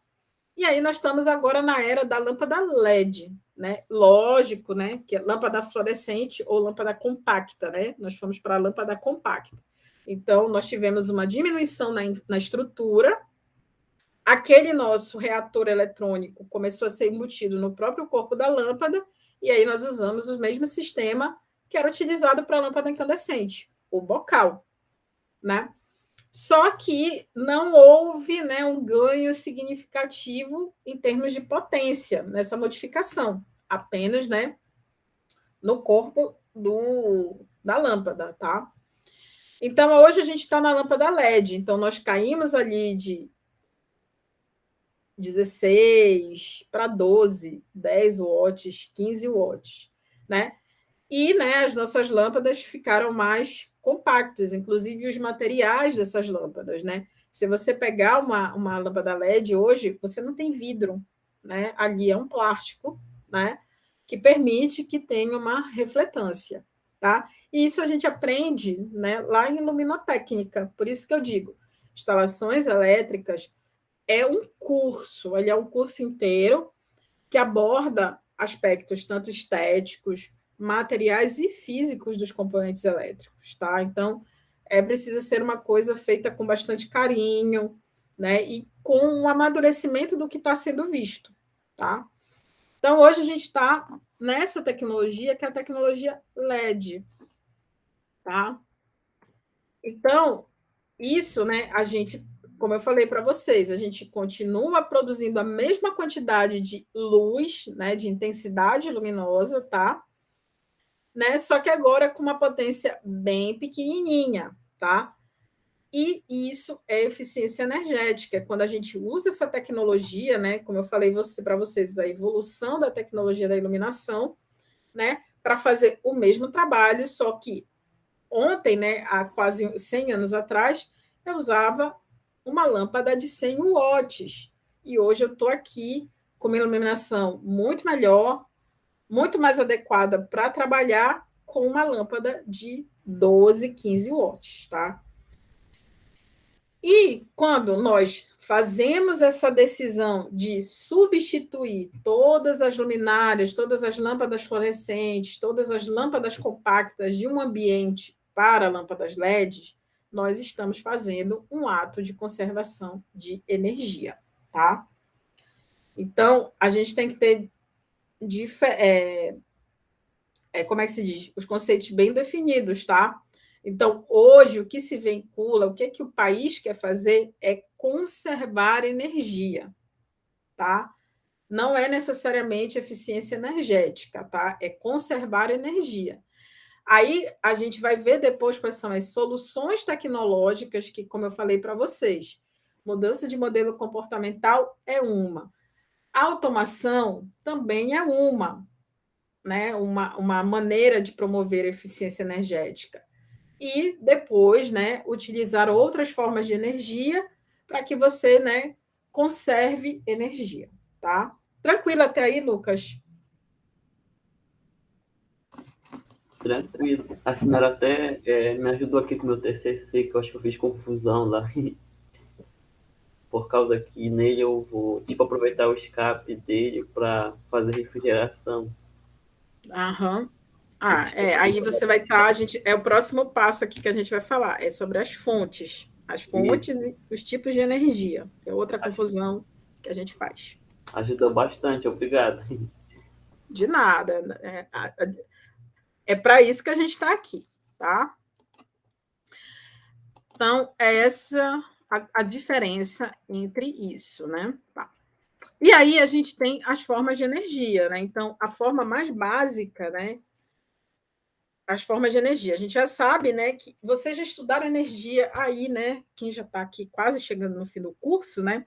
E aí nós estamos agora na era da lâmpada LED, né? Lógico, né? Que é lâmpada fluorescente ou lâmpada compacta, né? Nós fomos para a lâmpada compacta. Então, nós tivemos uma diminuição na estrutura. Aquele nosso reator eletrônico começou a ser embutido no próprio corpo da lâmpada, e aí nós usamos o mesmo sistema que era utilizado para a lâmpada incandescente, o bocal, né? Só que não houve, né, um ganho significativo em termos de potência nessa modificação, apenas, né, no corpo da lâmpada, tá? Então, hoje a gente está na lâmpada LED, então nós caímos ali de 16 para 12, 10 watts, 15 watts, né? E, né, as nossas lâmpadas ficaram mais compactas, inclusive os materiais dessas lâmpadas, né? Se você pegar uma lâmpada LED hoje, você não tem vidro, né? Ali é um plástico, né? Que permite que tenha uma refletância, tá? E isso a gente aprende, né, lá em luminotécnica. Por isso que eu digo, instalações elétricas é um curso, ele é um curso inteiro que aborda aspectos tanto estéticos, materiais e físicos dos componentes elétricos, tá? Então, precisa ser uma coisa feita com bastante carinho, né? E com um amadurecimento do que está sendo visto, tá? Então, hoje a gente está nessa tecnologia que é a tecnologia LED, tá? Então, isso, né, a gente, como eu falei para vocês, a gente continua produzindo a mesma quantidade de luz, né, de intensidade luminosa, tá? Né? Só que agora com uma potência bem pequenininha, tá? E isso é eficiência energética. Quando a gente usa essa tecnologia, né, como eu falei para vocês, a evolução da tecnologia da iluminação, né, para fazer o mesmo trabalho, só que ontem, né, há quase 100 anos atrás, eu usava uma lâmpada de 100 watts. E hoje eu estou aqui com uma iluminação muito melhor, muito mais adequada para trabalhar com uma lâmpada de 12, 15 watts, tá? E quando nós fazemos essa decisão de substituir todas as luminárias, todas as lâmpadas fluorescentes, todas as lâmpadas compactas de um ambiente para lâmpadas LED, nós estamos fazendo um ato de conservação de energia, tá? Então, a gente tem que ter como é que se diz? Os conceitos bem definidos, tá? Então, hoje, o que se vincula, o que o país quer fazer é conservar energia, tá? Não é necessariamente eficiência energética, tá? É conservar energia. Aí a gente vai ver depois quais são as soluções tecnológicas que, como eu falei para vocês, mudança de modelo comportamental é uma. A automação também é uma, né, uma maneira de promover a eficiência energética. E depois, né, utilizar outras formas de energia para que você, né, conserve energia, tá? Tranquilo até aí, Lucas? Tranquilo. A senhora até me ajudou aqui com o meu TCC, que eu acho que eu fiz confusão lá. por causa que nele eu vou, tipo, aproveitar o escape dele para fazer refrigeração. Aham. Esse Aí você vai estar, é o próximo passo aqui que a gente vai falar, é sobre as fontes. As isso fontes e os tipos de energia. É outra confusão que a gente faz. ajudou bastante, obrigado. De nada. É para isso que a gente está aqui, tá? Então, é essa a diferença entre isso, né? Tá. E aí a gente tem as formas de energia, né? Então, a forma mais básica, né? As formas de energia. A gente já sabe, né, que vocês já estudaram energia aí, né? Quem já está aqui quase chegando no fim do curso, né?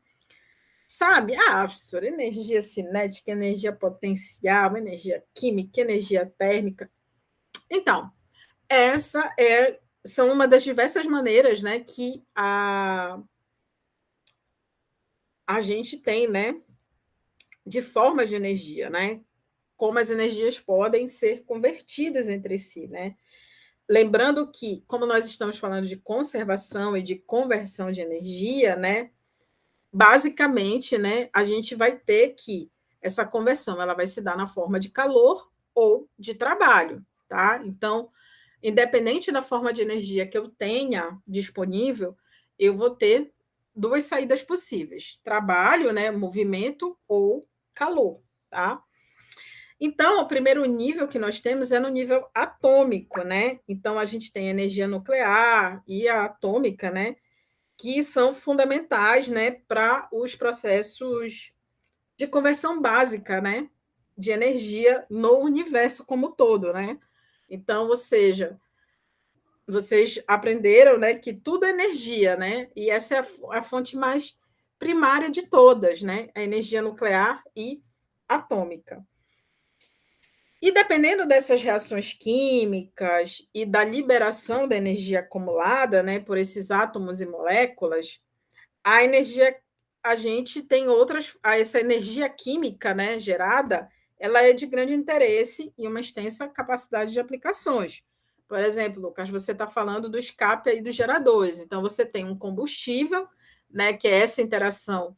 Sabe? Professora, energia cinética, energia potencial, energia química, energia térmica. Então, são uma das diversas maneiras, né, que a gente tem, né, de formas de energia, né? Como as energias podem ser convertidas entre si, né? Lembrando que, como nós estamos falando de conservação e de conversão de energia, né? Basicamente, né, a gente vai ter que essa conversão ela vai se dar na forma de calor ou de trabalho, tá? Então, independente da forma de energia que eu tenha disponível, eu vou ter duas saídas possíveis: trabalho, né, movimento ou calor, tá? Então, o primeiro nível que nós temos é no nível atômico, né? Então, a gente tem a energia nuclear e a atômica, né? Que são fundamentais, né, para os processos de conversão básica, né? De energia no universo como um todo, né? Então, ou seja, vocês aprenderam, né, que tudo é energia, né? E essa é a fonte mais primária de todas, né? A energia nuclear e atômica. E dependendo dessas reações químicas e da liberação da energia acumulada, né, por esses átomos e moléculas, a energia, a gente tem essa energia química, né, gerada, ela é de grande interesse e uma extensa capacidade de aplicações. Por exemplo, Lucas, você está falando do escape aí dos geradores. Então, você tem um combustível, né, que é essa interação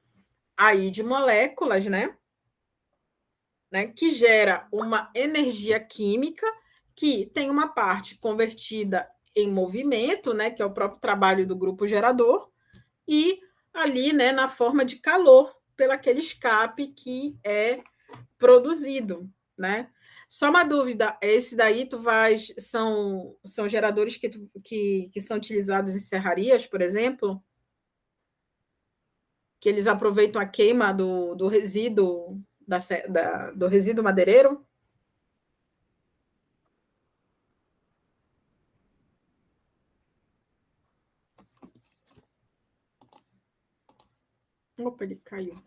aí de moléculas, né, que gera uma energia química que tem uma parte convertida em movimento, né, que é o próprio trabalho do grupo gerador, e ali, né, na forma de calor, pelo aquele escape que é produzido, né? Só uma dúvida, esse daí são geradores que são utilizados em serrarias, por exemplo, que eles aproveitam a queima do resíduo do resíduo madeireiro? Opa, ele caiu.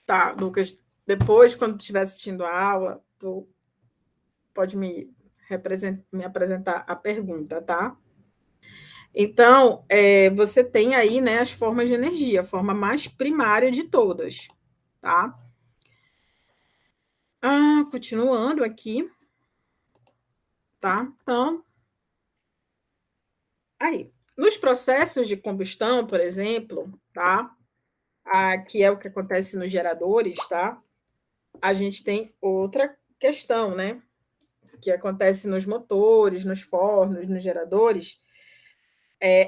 Tá, Lucas, depois, quando estiver assistindo a aula, tu pode me apresentar a pergunta, tá? Então, você tem aí, né, as formas de energia, a forma mais primária de todas, tá? Continuando aqui, tá? Então, aí, nos processos de combustão, por exemplo, tá? Que é o que acontece nos geradores, tá? A gente tem outra questão, né? Que acontece nos motores, nos fornos, nos geradores.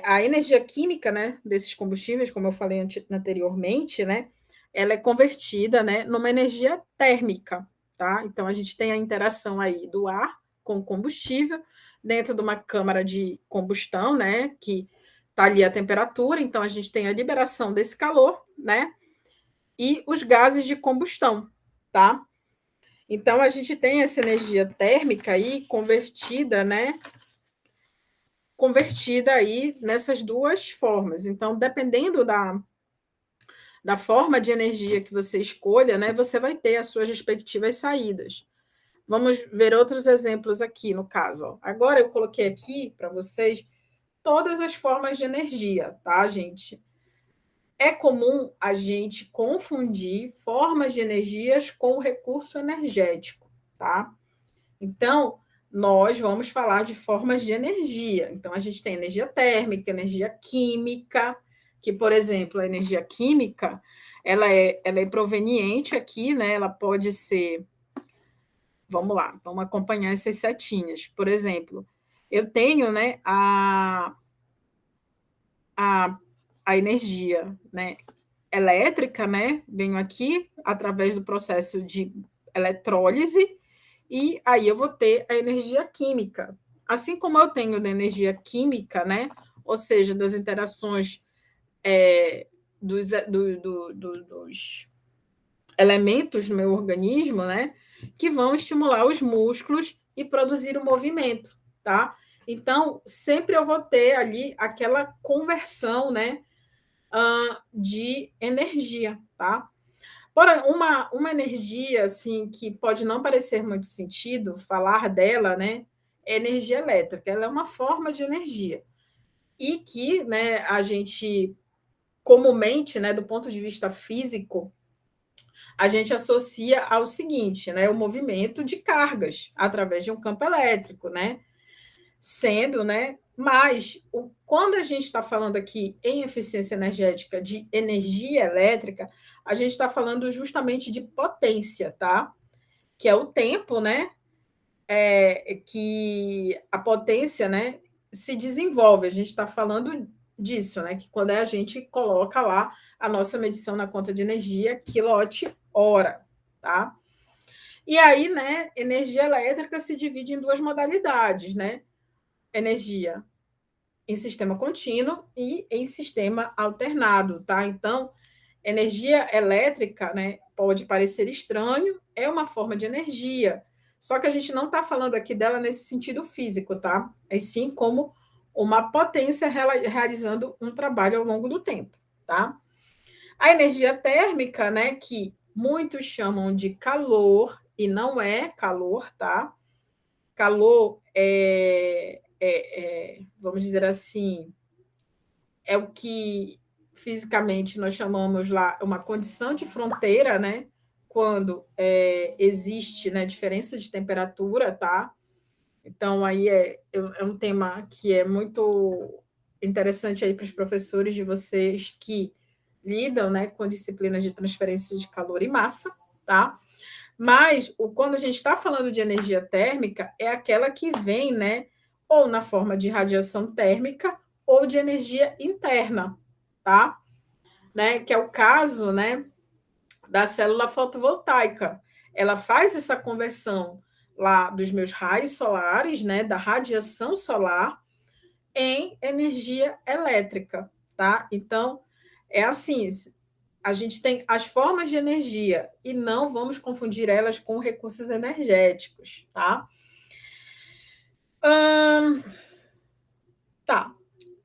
A energia química, né, desses combustíveis, como eu falei anteriormente, né, ela é convertida, né, numa energia térmica, tá? Então a gente tem a interação aí do ar com o combustível dentro de uma câmara de combustão, né, que está ali a temperatura, então a gente tem a liberação desse calor, né, e os gases de combustão, tá? Então a gente tem essa energia térmica aí convertida aí nessas duas formas. Então, dependendo da forma de energia que você escolha, né, você vai ter as suas respectivas saídas. Vamos ver outros exemplos aqui, no caso. Ó. Agora eu coloquei aqui para vocês todas as formas de energia, tá, gente? É comum a gente confundir formas de energias com recurso energético, tá? Então, nós vamos falar de formas de energia. Então, a gente tem energia térmica, energia química, que, por exemplo, a energia química, ela é proveniente aqui, né? Ela pode ser. Vamos lá, vamos acompanhar essas setinhas. Por exemplo, eu tenho, né, a, a energia, né, elétrica, né? Venho aqui através do processo de eletrólise, e aí eu vou ter a energia química. Assim como eu tenho da energia química, né? Ou seja, das interações dos elementos no meu organismo, né? Que vão estimular os músculos e produzir o movimento, tá? Então, sempre eu vou ter ali aquela conversão, né? De energia, tá? Porém, uma energia, assim, que pode não parecer muito sentido falar dela, né? É energia elétrica. Ela é uma forma de energia. E que, né, a gente, comumente, né, do ponto de vista físico, a gente associa ao seguinte, né, o movimento de cargas através de um campo elétrico, né? Sendo, né? Mas quando a gente está falando aqui em eficiência energética de energia elétrica, a gente está falando justamente de potência, tá? Que é o tempo, né? Que a potência, né, se desenvolve. A gente está falando disso, né? Que quando a gente coloca lá a nossa medição na conta de energia, quilowatt-hora, tá? E aí, né, energia elétrica se divide em duas modalidades, né? Energia em sistema contínuo e em sistema alternado, tá? Então, energia elétrica, né, pode parecer estranho, é uma forma de energia, só que a gente não está falando aqui dela nesse sentido físico, tá? É sim como uma potência realizando um trabalho ao longo do tempo, tá? A energia térmica, né, que muitos chamam de calor, e não é calor, tá? Calor vamos dizer assim, é o que fisicamente nós chamamos lá uma condição de fronteira, né? Quando existe, né, diferença de temperatura, tá? Então, aí é um tema que é muito interessante aí para os professores de vocês que lidam, né, com disciplinas de transferência de calor e massa, tá? Mas quando a gente está falando de energia térmica, é aquela que vem, né, ou na forma de radiação térmica ou de energia interna, tá? Né? Que é o caso, né, da célula fotovoltaica. Ela faz essa conversão lá dos meus raios solares, né, da radiação solar em energia elétrica, tá? Então, é assim, a gente tem as formas de energia e não vamos confundir elas com recursos energéticos, tá? Tá.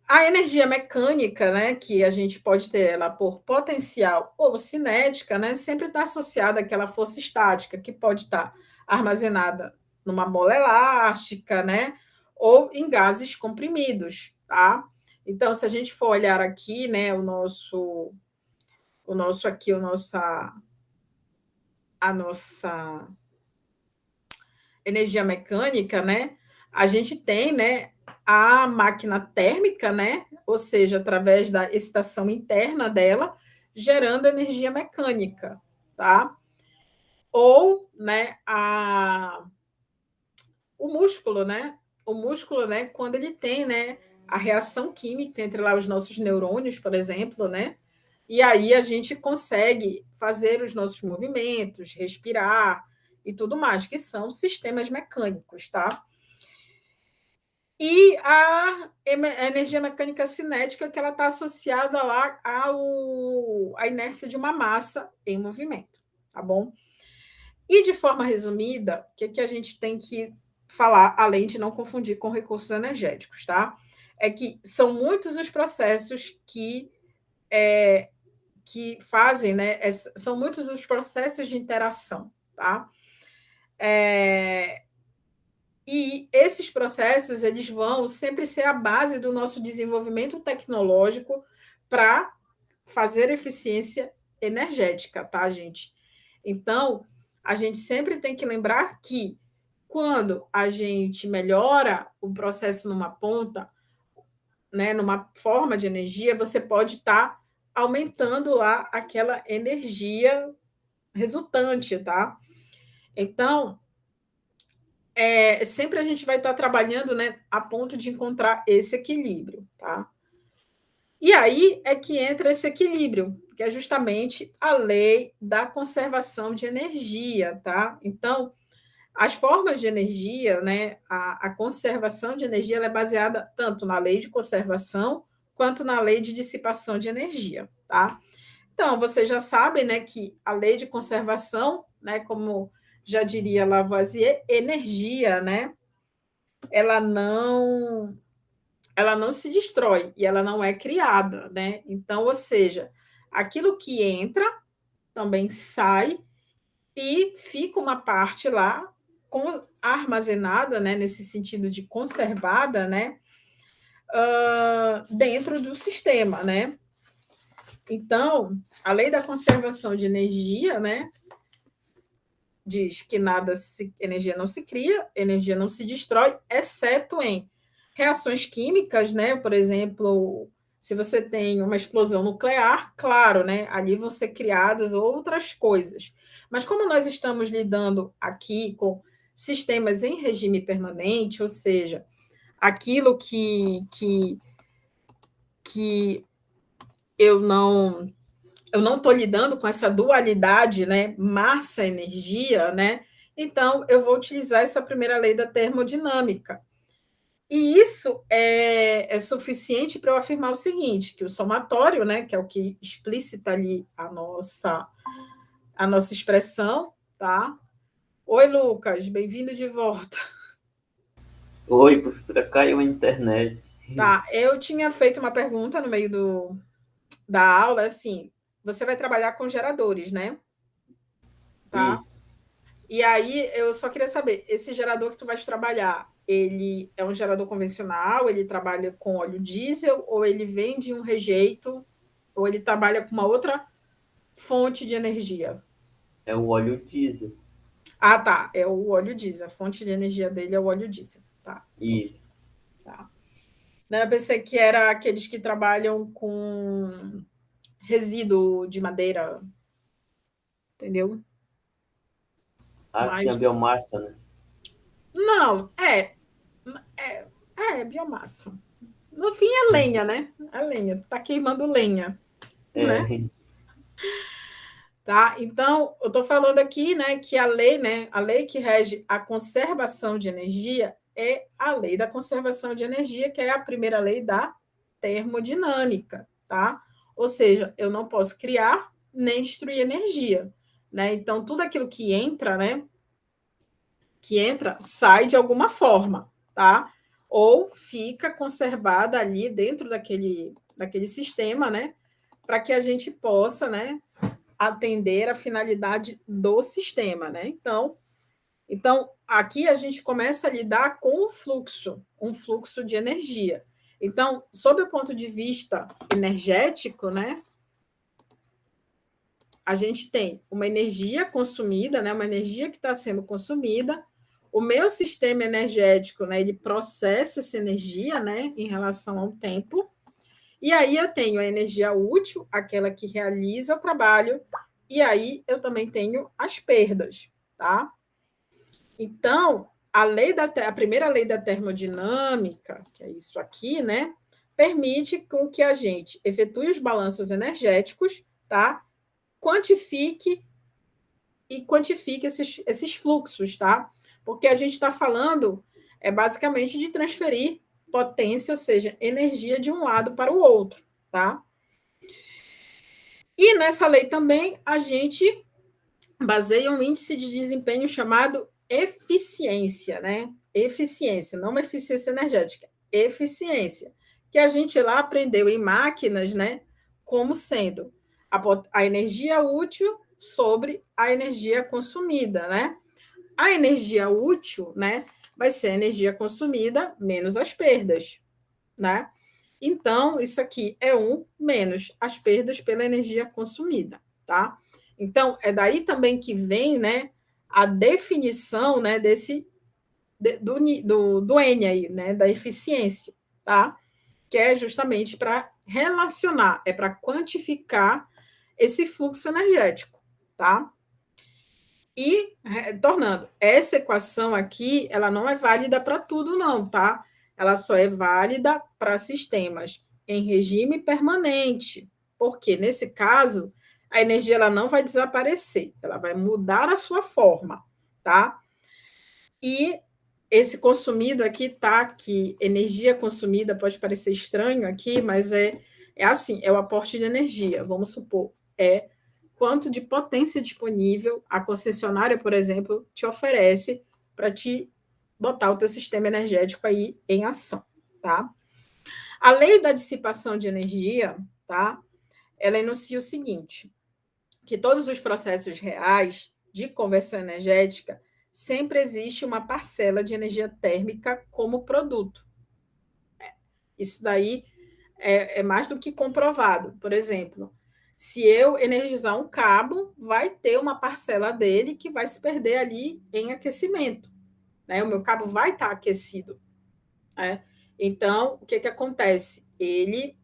A energia mecânica, né, que a gente pode ter ela por potencial ou cinética, né, sempre está associada àquela força estática, que pode estar armazenada numa mola elástica, né, ou em gases comprimidos, tá? Então, se a gente for olhar aqui, né, a nossa energia mecânica, né, a gente tem, né, a máquina térmica, né, ou seja, através da excitação interna dela, gerando energia mecânica, tá? Ou, né, o músculo, né? O músculo, né, quando ele tem, né, a reação química entre lá os nossos neurônios, por exemplo, né? E aí a gente consegue fazer os nossos movimentos, respirar e tudo mais, que são sistemas mecânicos, tá? E a energia mecânica cinética, que ela está associada lá à inércia de uma massa em movimento, tá bom? E de forma resumida, o que a gente tem que falar, além de não confundir com recursos energéticos, tá? É que são muitos os processos que fazem, né? São muitos os processos de interação, tá? E esses processos, eles vão sempre ser a base do nosso desenvolvimento tecnológico para fazer eficiência energética, tá, gente? Então, a gente sempre tem que lembrar que quando a gente melhora o processo numa ponta, né, numa forma de energia, você pode estar aumentando lá aquela energia resultante, tá? Então, sempre a gente vai estar trabalhando, né, a ponto de encontrar esse equilíbrio, tá? E aí é que entra esse equilíbrio, que é justamente a lei da conservação de energia, tá? Então, as formas de energia, né, a conservação de energia, ela é baseada tanto na lei de conservação quanto na lei de dissipação de energia, tá? Então, vocês já sabem, né, que a lei de conservação, né, como já diria Lavoisier, energia, né, ela não ela não se destrói e ela não é criada, né? Então, ou seja, aquilo que entra também sai e fica uma parte lá armazenada, né, nesse sentido de conservada, né, dentro do sistema, né? Então, a lei da conservação de energia, né, diz que energia não se cria, energia não se destrói, exceto em reações químicas, né? Por exemplo, se você tem uma explosão nuclear, claro, né? Ali vão ser criadas outras coisas. Mas como nós estamos lidando aqui com sistemas em regime permanente, ou seja, aquilo que eu não estou lidando com essa dualidade, né, massa-energia, né? Então, eu vou utilizar essa primeira lei da termodinâmica. E isso é suficiente para eu afirmar o seguinte, que o somatório, né, que é o que explicita ali a nossa expressão, tá? Oi, Lucas, bem-vindo de volta. Oi, professora, caiu a internet. Tá, eu tinha feito uma pergunta no meio da aula, assim, você vai trabalhar com geradores, né? Tá? Isso. E aí eu só queria saber, esse gerador que tu vais trabalhar, ele é um gerador convencional, ele trabalha com óleo diesel, ou ele vem de um rejeito, ou ele trabalha com uma outra fonte de energia? É o óleo diesel. Ah, tá, é o óleo diesel, a fonte de energia dele é o óleo diesel. Tá, ok, Isso. tá. Né, eu pensei que era aqueles que trabalham com resíduo de madeira, entendeu? Ah, sim, a Mas biomassa, né? não, é biomassa. No fim é lenha, né? É lenha, tá queimando lenha, né? É, Tá? Então, eu estou falando aqui, né, que a lei, né, a lei que rege a conservação de energia é a lei da conservação de energia, que é a primeira lei da termodinâmica, tá? Ou seja, eu não posso criar nem destruir energia, né? Então, tudo aquilo que entra, né, que entra, sai de alguma forma, tá? Ou fica conservada ali dentro daquele sistema, né? Para que a gente possa, né, atender a finalidade do sistema, né? Então, aqui a gente começa a lidar com o fluxo, um fluxo de energia. Então, sob o ponto de vista energético, né, a gente tem uma energia consumida, né, uma energia que está sendo consumida. O meu sistema energético, né, ele processa essa energia, né, em relação ao tempo. E aí eu tenho a energia útil, aquela que realiza o trabalho, e aí eu também tenho as perdas, tá? Então, a primeira lei da termodinâmica, que é isso aqui, né, permite com que a gente efetue os balanços energéticos, tá? Quantifique esses fluxos, tá? Porque a gente está falando basicamente de transferir potência, ou seja, energia de um lado para o outro, tá? E nessa lei também a gente baseia um índice de desempenho chamado eficiência, né? Eficiência, não uma eficiência energética, eficiência, que a gente lá aprendeu em máquinas, né? Como sendo a energia útil sobre a energia consumida, né? A energia útil, né? Vai ser a energia consumida menos as perdas, né? Então, isso aqui é 1 menos as perdas pela energia consumida, tá? Então, é daí também que vem, né, a definição, né, do N aí, né, da eficiência, tá? que é justamente para relacionar, é para quantificar esse fluxo energético, tá? E, retornando, essa equação aqui, ela não é válida para tudo, não, tá? Ela só é válida para sistemas em regime permanente, porque, nesse caso, a energia ela não vai desaparecer, ela vai mudar a sua forma, tá? E esse consumido aqui, tá? Que energia consumida pode parecer estranho aqui, mas é assim, é o aporte de energia, vamos supor, é quanto de potência disponível a concessionária, por exemplo, te oferece para te botar o teu sistema energético aí em ação, tá? A lei da dissipação de energia, tá? Ela enuncia o seguinte, que todos os processos reais de conversão energética sempre existe uma parcela de energia térmica como produto. Isso daí é mais do que comprovado. Por exemplo, se eu energizar um cabo, vai ter uma parcela dele que vai se perder ali em aquecimento. Né? O meu cabo vai estar aquecido. Né? Então, o que, que acontece? Ele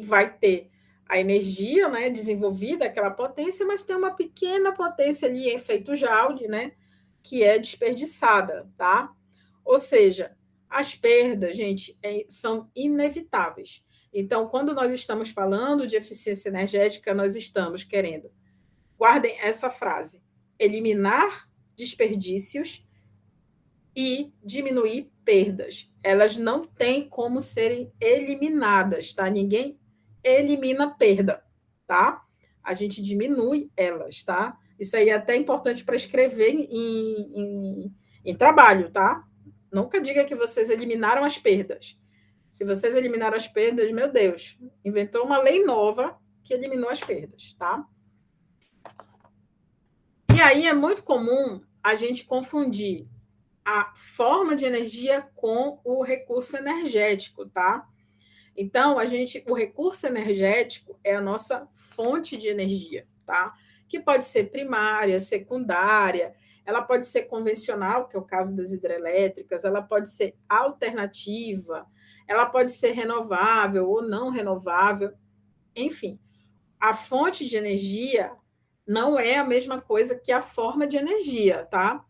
vai ter a energia, né, desenvolvida, aquela potência, mas tem uma pequena potência ali em efeito Joule, né, que é desperdiçada, tá? Ou seja, as perdas, gente, são inevitáveis. Então, quando nós estamos falando de eficiência energética, nós estamos querendo, guardem essa frase, eliminar desperdícios e diminuir perdas. Elas não têm como serem eliminadas, tá? Ninguém elimina perda, tá? A gente diminui elas, tá? Isso aí é até importante para escrever em trabalho, tá? Nunca diga que vocês eliminaram as perdas. Se vocês eliminaram as perdas, meu Deus, inventou uma lei nova que eliminou as perdas, tá? E aí é muito comum a gente confundir a forma de energia com o recurso energético, tá? Então, o recurso energético é a nossa fonte de energia, tá? Que pode ser primária, secundária, ela pode ser convencional, que é o caso das hidrelétricas, ela pode ser alternativa, ela pode ser renovável ou não renovável, enfim. A fonte de energia não é a mesma coisa que a forma de energia, tá?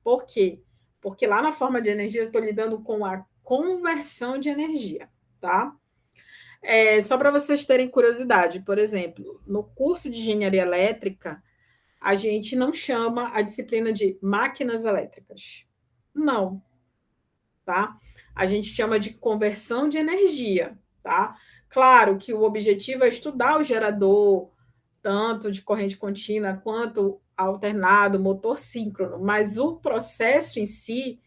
Por quê? Porque lá na forma de energia eu estou lidando com a conversão de energia, tá? Só para vocês terem curiosidade, por exemplo, no curso de engenharia elétrica, a gente não chama a disciplina de máquinas elétricas. Não, tá? A gente chama de conversão de energia, tá? Claro que o objetivo é estudar o gerador, tanto de corrente contínua quanto alternado, motor síncrono, mas o processo em si,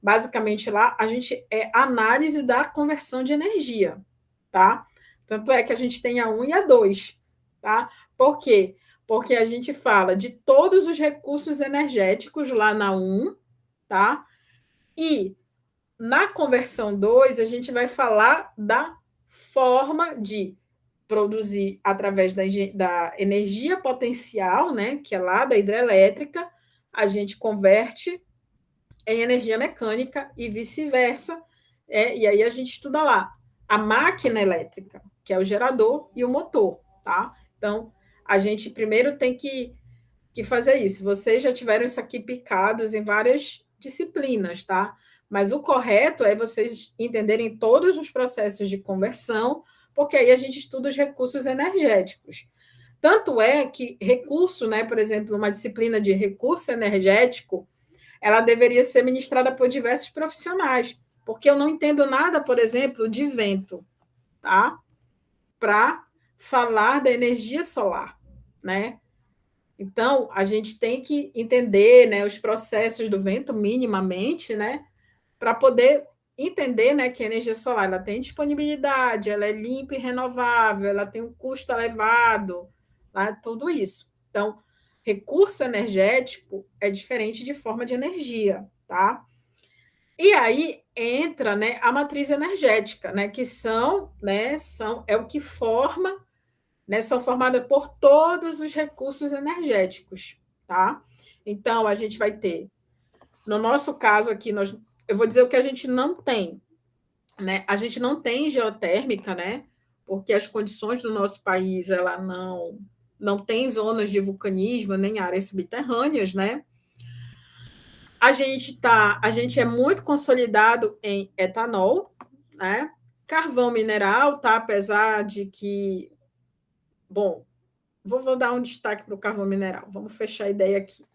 basicamente lá, a gente é análise da conversão de energia, tá? Tanto é que a gente tem a 1 e a 2, tá? Por quê? Porque a gente fala de todos os recursos energéticos lá na 1, tá? E na conversão 2, a gente vai falar da forma de produzir através da energia potencial, né, que é lá da hidrelétrica, a gente converte em energia mecânica e vice-versa. E aí a gente estuda lá a máquina elétrica, que é o gerador e o motor, tá? Então, a gente primeiro tem que fazer isso. Vocês já tiveram isso aqui picados em várias disciplinas, tá? Mas o correto é vocês entenderem todos os processos de conversão, porque aí a gente estuda os recursos energéticos. Tanto é que recurso, né, por exemplo, uma disciplina de recurso energético, ela deveria ser ministrada por diversos profissionais, porque eu não entendo nada, por exemplo, de vento, tá? Para falar da energia solar, né? Então, a gente tem que entender, né, os processos do vento minimamente, né, para poder entender, né, que a energia solar ela tem disponibilidade, ela é limpa e renovável, ela tem um custo elevado, né, tudo isso. Então, recurso energético é diferente de forma de energia, tá? E aí entra, né, a matriz energética, né, que é o que forma, né, são formadas por todos os recursos energéticos, tá? Então, a gente vai ter, no nosso caso aqui, eu vou dizer o que a gente não tem. né? A gente não tem geotérmica, né? Porque as condições do nosso país ela não tem zonas de vulcanismo nem áreas subterrâneas, né? A gente é muito consolidado em etanol, né? Carvão mineral, tá? Apesar de que, bom, vou dar um destaque para o carvão mineral. Vamos fechar a ideia aqui.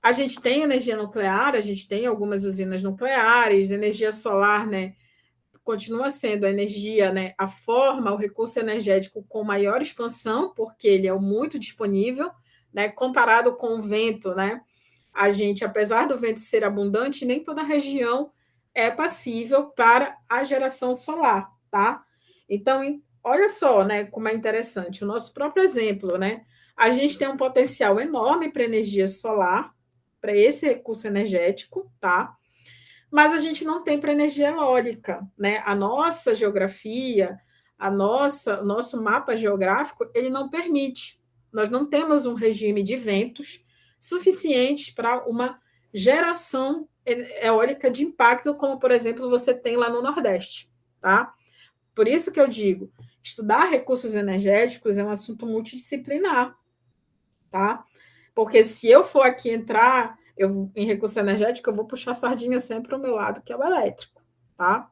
A gente tem energia nuclear, a gente tem algumas usinas nucleares, energia solar, né? Continua sendo a energia, né? A forma, o recurso energético com maior expansão, porque ele é muito disponível, né? Comparado com o vento, né? A gente, apesar do vento ser abundante, nem toda a região é passível para a geração solar, tá? Então, olha só, né, como é interessante o nosso próprio exemplo, né? A gente tem um potencial enorme para energia solar, para esse recurso energético, tá? Mas a gente não tem para energia eólica, né? A nossa geografia, o nosso mapa geográfico, ele não permite. Nós não temos um regime de ventos suficientes para uma geração eólica de impacto, como, por exemplo, você tem lá no Nordeste, tá? Por isso que eu digo, estudar recursos energéticos é um assunto multidisciplinar, tá? Porque se eu for aqui entrar em recurso energético, eu vou puxar a sardinha sempre para o meu lado, que é o elétrico, tá?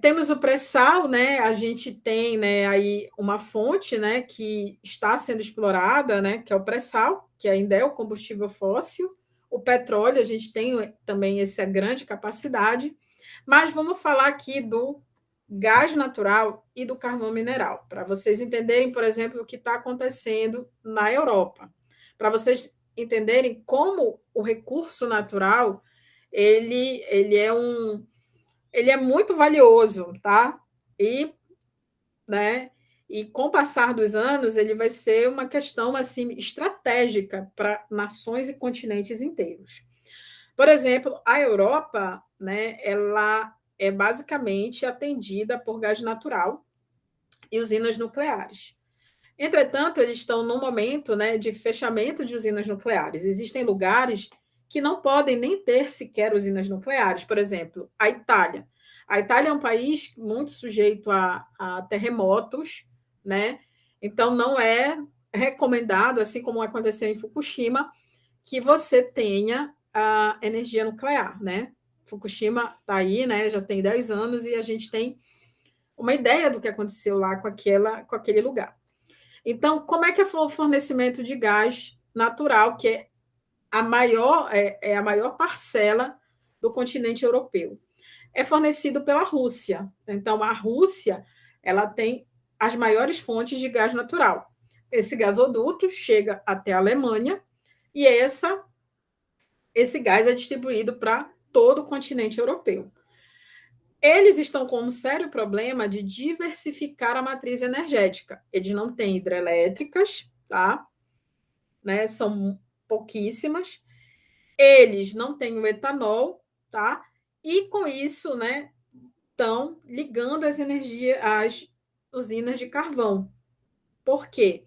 Temos o pré-sal, né? A gente tem, né, aí uma fonte, né, que está sendo explorada, né, que é o pré-sal, que ainda é o combustível fóssil. O petróleo, a gente tem também essa grande capacidade, mas vamos falar aqui do gás natural e do carvão mineral, para vocês entenderem, por exemplo, o que está acontecendo na Europa, para vocês entenderem como o recurso natural ele é muito valioso, tá? E, né? E com o passar dos anos, ele vai ser uma questão assim estratégica para nações e continentes inteiros. Por exemplo, a Europa, né? Ela é basicamente atendida por gás natural e usinas nucleares. Entretanto, eles estão num momento, né, de fechamento de usinas nucleares. Existem lugares que não podem nem ter sequer usinas nucleares. Por exemplo, a Itália. A Itália é um país muito sujeito a terremotos, né? Então, não é recomendado, assim como aconteceu em Fukushima, que você tenha a energia nuclear, né? Fukushima está aí, né? Já tem 10 anos e a gente tem uma ideia do que aconteceu lá com aquele lugar. Então, como é que foi o fornecimento de gás natural, que é a maior parcela do continente europeu? É fornecido pela Rússia. Então, a Rússia ela tem as maiores fontes de gás natural. Esse gasoduto chega até a Alemanha e esse gás é distribuído para todo o continente europeu. Eles estão com um sério problema de diversificar a matriz energética. Eles não têm hidrelétricas, tá? Né? São pouquíssimas. Eles não têm o etanol, tá? E com isso, né, estão ligando às usinas de carvão. Por quê?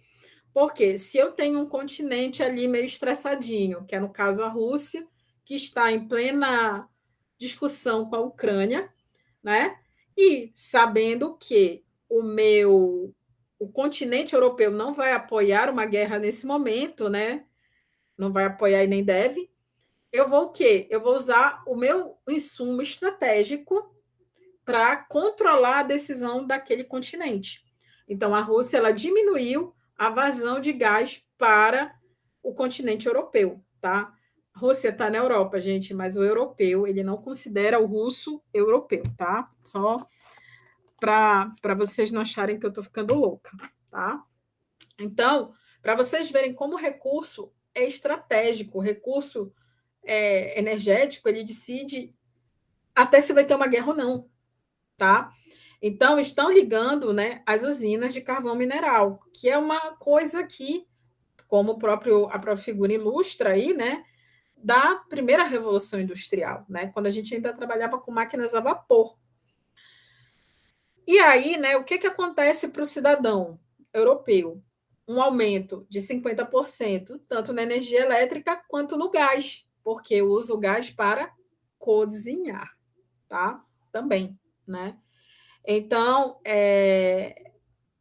Porque se eu tenho um continente ali meio estressadinho, que é no caso a Rússia, que está em plena discussão com a Ucrânia, né? E sabendo que o continente europeu não vai apoiar uma guerra nesse momento, né? Não vai apoiar e nem deve. Eu vou o quê? Eu vou usar o meu insumo estratégico para controlar a decisão daquele continente. Então, a Rússia ela diminuiu a vazão de gás para o continente europeu, tá? A Rússia está na Europa, gente, mas o europeu ele não considera o russo europeu, tá? Só para vocês não acharem que eu estou ficando louca, tá? Então, para vocês verem como o recurso é estratégico, o recurso energético, ele decide até se vai ter uma guerra ou não, tá? Então, estão ligando, né, as usinas de carvão mineral, que é uma coisa que, como a própria figura ilustra aí, né, da primeira revolução industrial, né, quando a gente ainda trabalhava com máquinas a vapor. E aí, né, o que, que acontece para o cidadão europeu? Um aumento de 50%, tanto na energia elétrica quanto no gás, porque usa o gás para cozinhar. tá? Também, né? Então,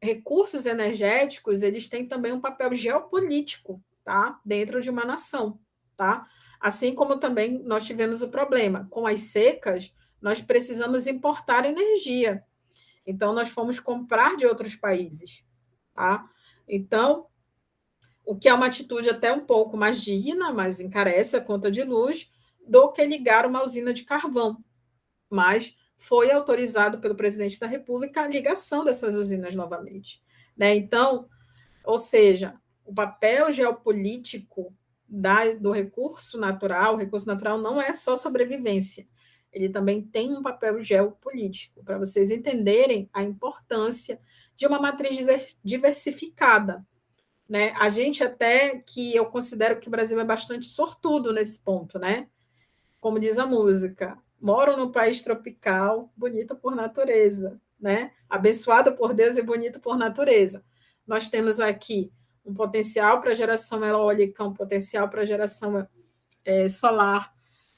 recursos energéticos, eles têm também um papel geopolítico, tá? Dentro de uma nação, tá? Assim como também nós tivemos o problema com as secas, nós precisamos importar energia. Então, nós fomos comprar de outros países, tá? Então, o que é uma atitude até um pouco mais digna, mas encarece a conta de luz, do que ligar uma usina de carvão. Mas foi autorizado pelo presidente da República a ligação dessas usinas novamente. Né? Então, ou seja, o papel geopolítico do o recurso natural não é só sobrevivência, ele também tem um papel geopolítico, para vocês entenderem a importância de uma matriz diversificada. Né? A gente até que eu considero que o Brasil é bastante sortudo nesse ponto, né? Como diz a música, moro num país tropical, bonito por natureza, né? Abençoado por Deus e bonito por natureza. Nós temos aqui um potencial para geração eólica, um potencial para geração solar,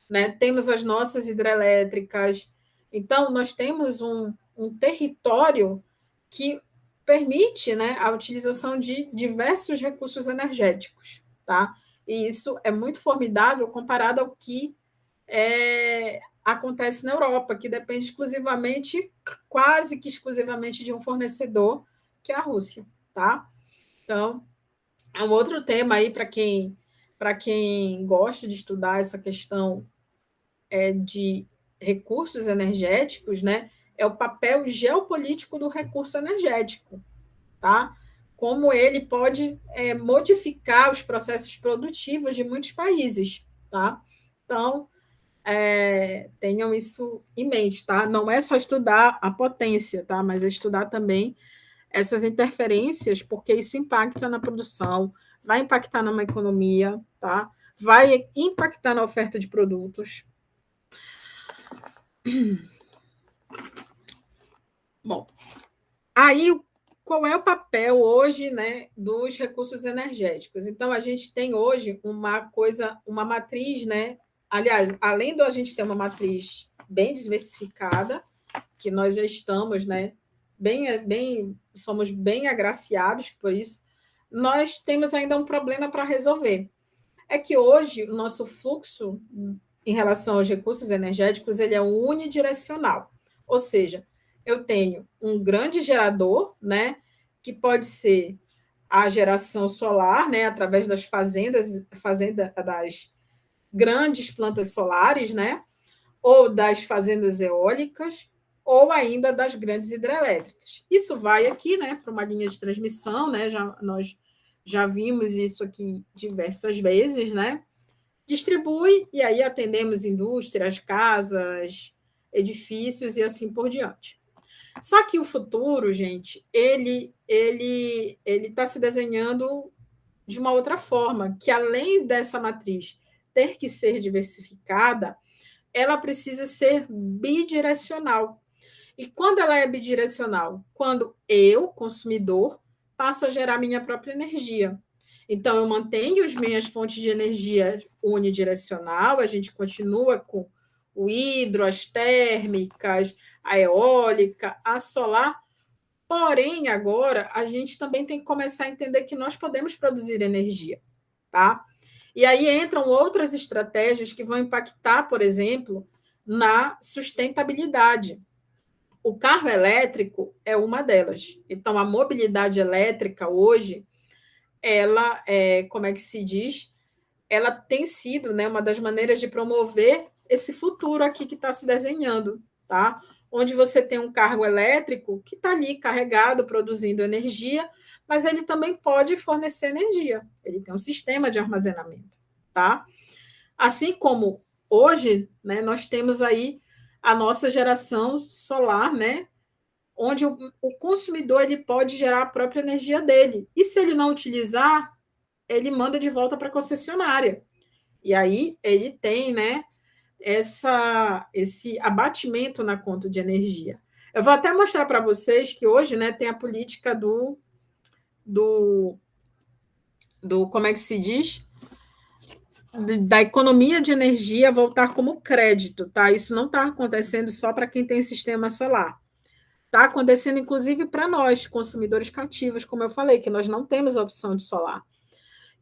né? Temos as nossas hidrelétricas. Então, nós temos um território que permite, né, a utilização de diversos recursos energéticos, tá? E isso é muito formidável comparado ao que acontece na Europa, que depende exclusivamente, quase que exclusivamente, de um fornecedor, que é a Rússia, tá? Então, é um outro tema aí para quem gosta de estudar essa questão de recursos energéticos, né? É o papel geopolítico do recurso energético, tá? Como ele pode modificar os processos produtivos de muitos países, tá? Então, tenham isso em mente, tá? Não é só estudar a potência, tá? Mas é estudar também essas interferências, porque isso impacta na produção, vai impactar numa economia, tá? Vai impactar na oferta de produtos. Bom, aí qual é o papel hoje, né, dos recursos energéticos? Então, a gente tem hoje uma matriz, né? Aliás, além de a gente ter uma matriz bem diversificada, que nós já estamos, né, somos bem agraciados por isso, nós temos ainda um problema para resolver. É que hoje o nosso fluxo em relação aos recursos energéticos ele é unidirecional, ou seja, eu tenho um grande gerador, né, que pode ser a geração solar, né, através das das grandes plantas solares, né, ou das fazendas eólicas, ou ainda das grandes hidrelétricas. Isso vai aqui, né, para uma linha de transmissão, né, nós já vimos isso aqui diversas vezes, né, distribui e aí atendemos indústrias, casas, edifícios e assim por diante. Só que o futuro, gente, ele está se desenhando de uma outra forma, que além dessa matriz ter que ser diversificada, ela precisa ser bidirecional. E quando ela é bidirecional? Quando eu, consumidor, passo a gerar minha própria energia. Então, eu mantenho as minhas fontes de energia unidirecional, a gente continua com o hidro, as térmicas, a eólica, a solar, porém, agora, a gente também tem que começar a entender que nós podemos produzir energia, tá? E aí entram outras estratégias que vão impactar, por exemplo, na sustentabilidade. O carro elétrico é uma delas. Então, a mobilidade elétrica hoje, ela como é que se diz? Ela tem sido, né, uma das maneiras de promover esse futuro aqui que está se desenhando, tá? Onde você tem um carro elétrico que está ali carregado, produzindo energia, mas ele também pode fornecer energia. Ele tem um sistema de armazenamento, tá? Assim como hoje, né, nós temos aí a nossa geração solar, né, onde o consumidor ele pode gerar a própria energia dele. E se ele não utilizar, ele manda de volta para a concessionária. E aí ele tem, né, esse abatimento na conta de energia. Eu vou até mostrar para vocês que hoje, né, tem a política do como é que se diz? da economia de energia voltar como crédito, tá? Isso não está acontecendo só para quem tem sistema solar. Está acontecendo, inclusive, para nós, consumidores cativos, como eu falei, que nós não temos a opção de solar.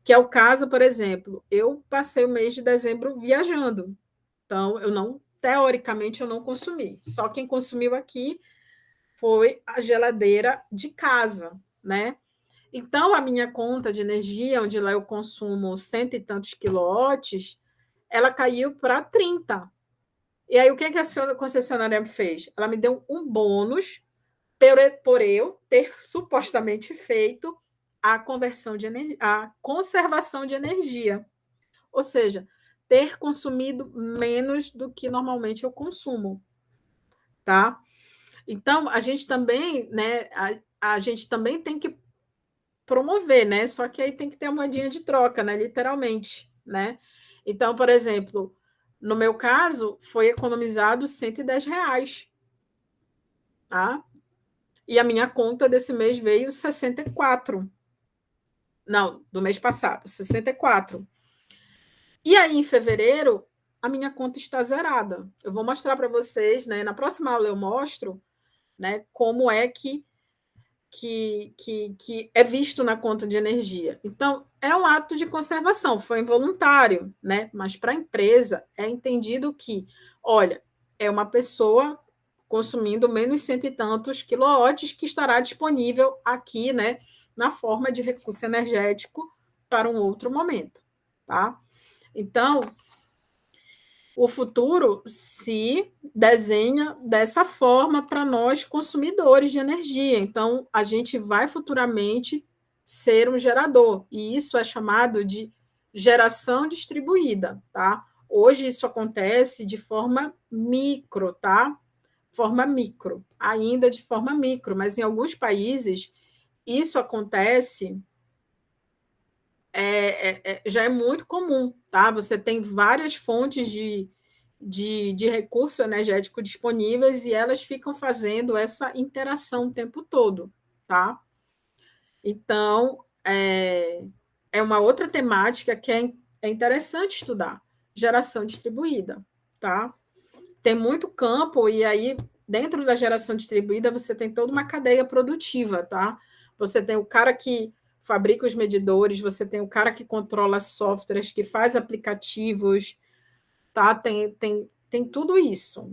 Que é o caso, por exemplo, eu passei o mês de dezembro viajando. Então, teoricamente, eu não consumi. Só quem consumiu aqui foi a geladeira de casa, né? Então, a minha conta de energia, onde lá eu consumo cento e tantos quilowatts, ela caiu para 30. E aí, o que a concessionária fez? Ela me deu um bônus por eu ter supostamente feito a conversão de energia, a conservação de energia. Ou seja, ter consumido menos do que normalmente eu consumo, tá? Então, a gente também, né, a gente também tem que promover, né? Só que aí tem que ter uma moedinha de troca, né? Literalmente, né? Então, por exemplo, no meu caso, foi economizado R$ 110, tá? E a minha conta desse mês veio 64. Não, do mês passado, 64. E aí, em fevereiro, a minha conta está zerada. Eu vou mostrar para vocês, né? Na próxima aula eu mostro, né, como é que é visto na conta de energia. Então, é um ato de conservação, foi involuntário, né? Mas para a empresa é entendido que, olha, é uma pessoa consumindo menos cento e tantos quilowatts que estará disponível aqui, né, na forma de recurso energético para um outro momento, tá? Então, o futuro se desenha dessa forma para nós consumidores de energia. Então, a gente vai futuramente ser um gerador, e isso é chamado de geração distribuída, tá? Hoje isso acontece de forma micro, tá? Forma micro, ainda de forma micro, mas em alguns países isso acontece já é muito comum, tá? Você tem várias fontes de recurso energético disponíveis e elas ficam fazendo essa interação o tempo todo, tá? Então, é uma outra temática que é interessante estudar, geração distribuída, tá? Tem muito campo, e aí, dentro da geração distribuída, você tem toda uma cadeia produtiva, tá? Você tem o cara que fabrica os medidores, você tem o cara que controla softwares, que faz aplicativos, tá? Tem tudo isso.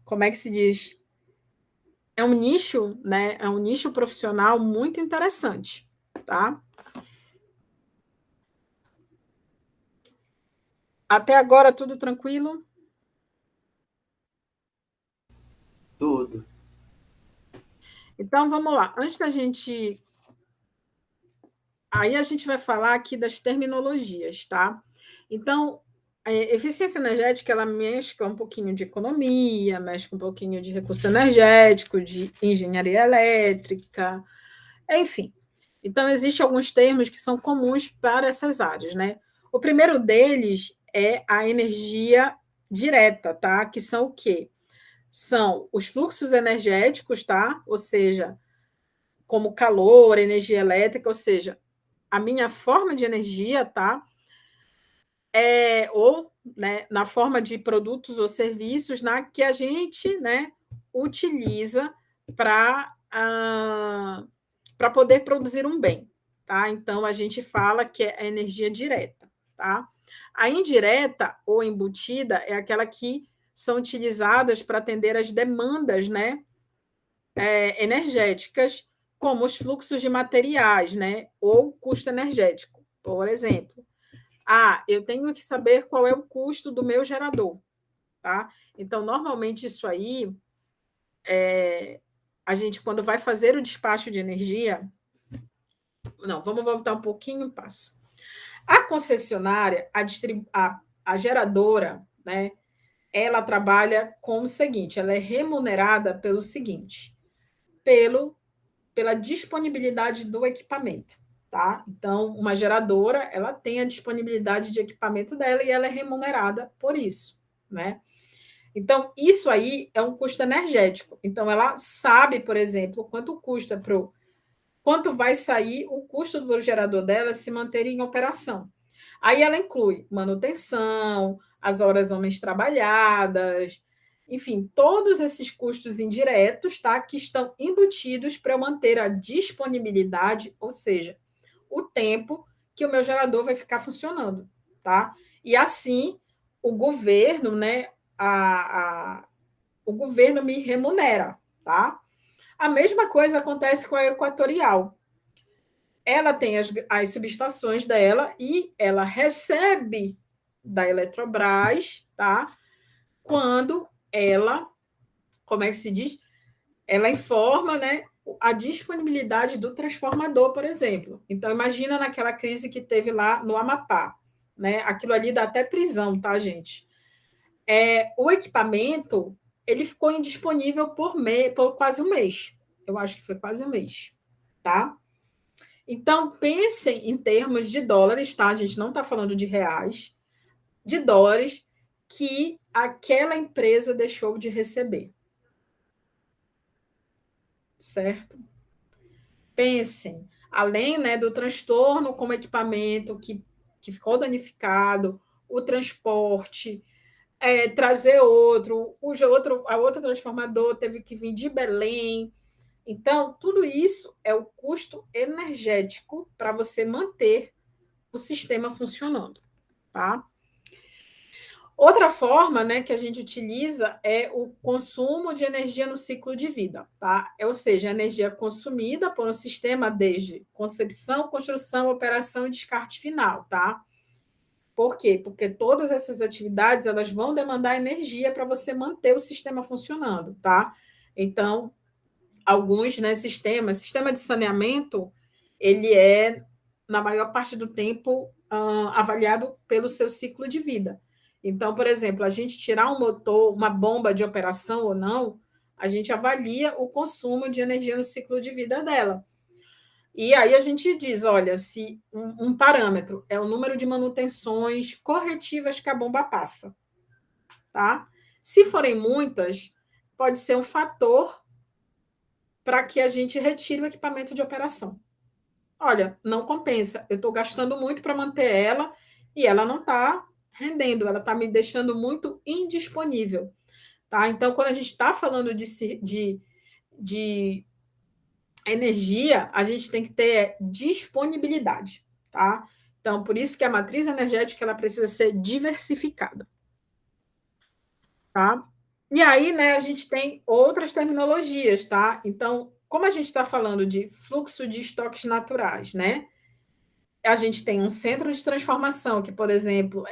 Como é que se diz? É um nicho, né? É um nicho profissional muito interessante, tá? Até agora, tudo tranquilo? Tudo. Então, vamos lá. Antes da gente. Aí a gente vai falar aqui das terminologias, tá? Então, a eficiência energética, ela mexe com um pouquinho de economia, mexe com um pouquinho de recurso energético, de engenharia elétrica, enfim. Então, existem alguns termos que são comuns para essas áreas, né? O primeiro deles é a energia direta, tá? Que são o quê? São os fluxos energéticos, tá? Ou seja, como calor, energia elétrica, ou seja, a minha forma de energia, tá? Ou, né, na forma de produtos ou serviços que a gente, né, utiliza para para poder produzir um bem, tá? Então a gente fala que é a energia direta, tá? A indireta ou embutida é aquela que são utilizadas para atender as demandas, né, energéticas, como os fluxos de materiais, né, ou custo energético. Por exemplo, eu tenho que saber qual é o custo do meu gerador, tá? Então, normalmente isso aí, a gente quando vai fazer o despacho de energia, não, vamos voltar um pouquinho o passo. A concessionária, a geradora, né, ela trabalha com o seguinte, ela é remunerada pelo seguinte, pela disponibilidade do equipamento, tá? Então, uma geradora, ela tem a disponibilidade de equipamento dela e ela é remunerada por isso, né? Então, isso aí é um custo energético. Então, ela sabe, por exemplo, quanto custa quanto vai sair o custo do gerador dela se manter em operação. Aí ela inclui manutenção, as horas homens trabalhadas, enfim, todos esses custos indiretos, tá, que estão embutidos para eu manter a disponibilidade, ou seja, o tempo que o meu gerador vai ficar funcionando, tá? E assim o governo, né, o governo me remunera, tá? A mesma coisa acontece com a Equatorial. Ela tem as subestações dela e ela recebe da Eletrobras, tá? Quando ela, como é que se diz? Ela informa, né, a disponibilidade do transformador, por exemplo. Então, imagina naquela crise que teve lá no Amapá, né? Aquilo ali dá até prisão, tá, gente? O equipamento ele ficou indisponível por quase um mês. Eu acho que foi quase um mês, tá? Então, pensem em termos de dólares, tá? A gente não está falando de reais, de dólares que aquela empresa deixou de receber, certo? Pensem, além, né, do transtorno como equipamento que ficou danificado, o transporte, trazer a outra transformador teve que vir de Belém. Então, tudo isso é o custo energético para você manter o sistema funcionando, tá? Outra forma, né, que a gente utiliza é o consumo de energia no ciclo de vida, tá? Ou seja, a energia consumida por um sistema desde concepção, construção, operação e descarte final, tá? Por quê? Porque todas essas atividades elas vão demandar energia para você manter o sistema funcionando, tá? Então, alguns, né, sistema de saneamento, ele é, na maior parte do tempo, avaliado pelo seu ciclo de vida. Então, por exemplo, a gente tirar um motor, uma bomba de operação ou não, a gente avalia o consumo de energia no ciclo de vida dela. E aí a gente diz, olha, se um parâmetro é o número de manutenções corretivas que a bomba passa, tá? Se forem muitas, pode ser um fator para que a gente retire o equipamento de operação. Olha, não compensa, eu estou gastando muito para manter ela e ela não está rendendo, ela está me deixando muito indisponível. Tá? Então, quando a gente está falando de energia, a gente tem que ter disponibilidade. Tá? Então, por isso que a matriz energética ela precisa ser diversificada. Tá? E aí, né, a gente tem outras terminologias, tá? Então, como a gente está falando de fluxo de estoques naturais, né? A gente tem um centro de transformação, que, por exemplo,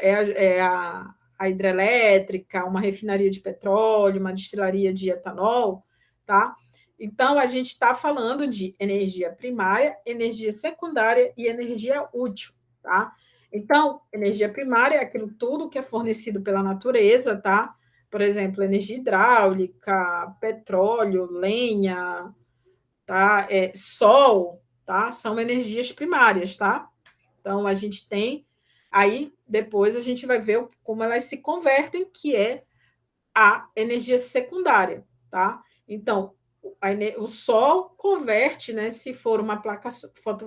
a hidrelétrica, uma refinaria de petróleo, uma destilaria de etanol, tá? Então, a gente está falando de energia primária, energia secundária e energia útil, tá? Então, energia primária é aquilo tudo que é fornecido pela natureza, tá? Por exemplo, energia hidráulica, petróleo, lenha, tá? Sol, tá? São energias primárias, tá? Então, a gente tem. Aí, depois, a gente vai ver como elas se convertem, que é a energia secundária, tá? Então, o Sol converte, né? Se for uma placa,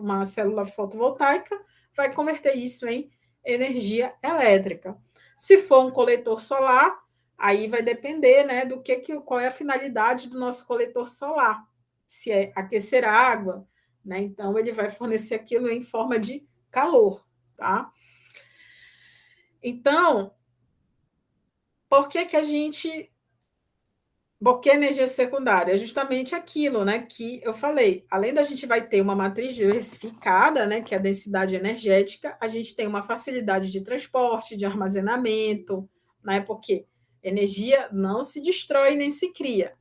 uma célula fotovoltaica, vai converter isso em energia elétrica. Se for um coletor solar, aí vai depender, né, qual é a finalidade do nosso coletor solar. Se é aquecer a água, né? Então ele vai fornecer aquilo em forma de calor, tá? Então, por que que a gente por que energia secundária? É justamente aquilo, né, que eu falei. Além da gente vai ter uma matriz diversificada, né, que é a densidade energética, a gente tem uma facilidade de transporte, de armazenamento, né, porque energia não se destrói nem se cria.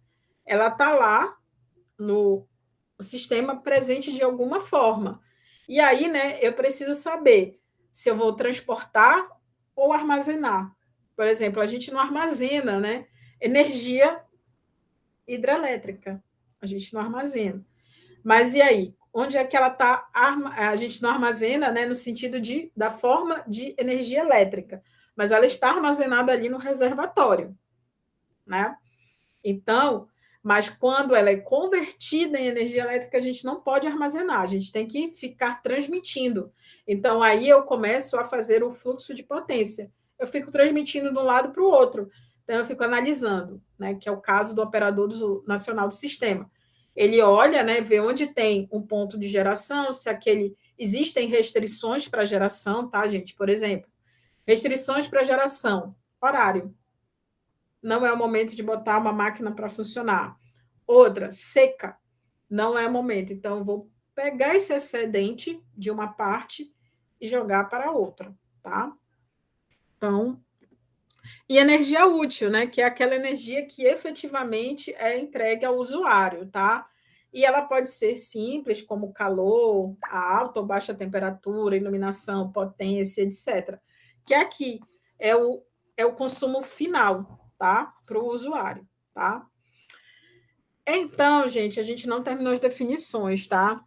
Ela está lá no sistema presente de alguma forma. E aí, né, eu preciso saber se eu vou transportar ou armazenar. Por exemplo, a gente não armazena, né, energia hidrelétrica. A gente não armazena. Mas e aí? Onde é que ela está? A gente não armazena, né, no sentido da forma de energia elétrica, mas ela está armazenada ali no reservatório, né? Então, Mas quando ela é convertida em energia elétrica, a gente não pode armazenar, a gente tem que ficar transmitindo. Então, aí eu começo a fazer o fluxo de potência. Eu fico transmitindo de um lado para o outro. Então, eu fico analisando, né, que é o caso do operador nacional do sistema. Ele olha, né, vê onde tem um ponto de geração, se aquele existem restrições para geração, tá, gente? Por exemplo, restrições para geração, horário. Não é o momento de botar uma máquina para funcionar. Outra, seca. Não é o momento. Então, eu vou pegar esse excedente de uma parte e jogar para a outra, tá? Então, e energia útil, né? Que é aquela energia que efetivamente é entregue ao usuário, tá? E ela pode ser simples, como calor, a alta ou baixa temperatura, iluminação, potência, etc. Que aqui é o consumo final, tá? Para o usuário, tá? Então, gente, a gente não terminou as definições, tá?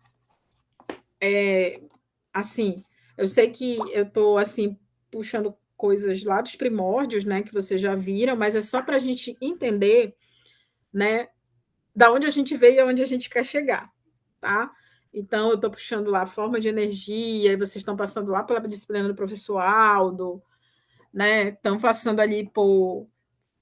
Assim, eu sei que eu estou assim puxando coisas lá dos primórdios, né, que vocês já viram, mas é só para a gente entender, né, da onde a gente veio e aonde a gente quer chegar, tá? Então, eu estou puxando lá a forma de energia, e vocês estão passando lá pela disciplina do professor Aldo, né? Estão passando ali por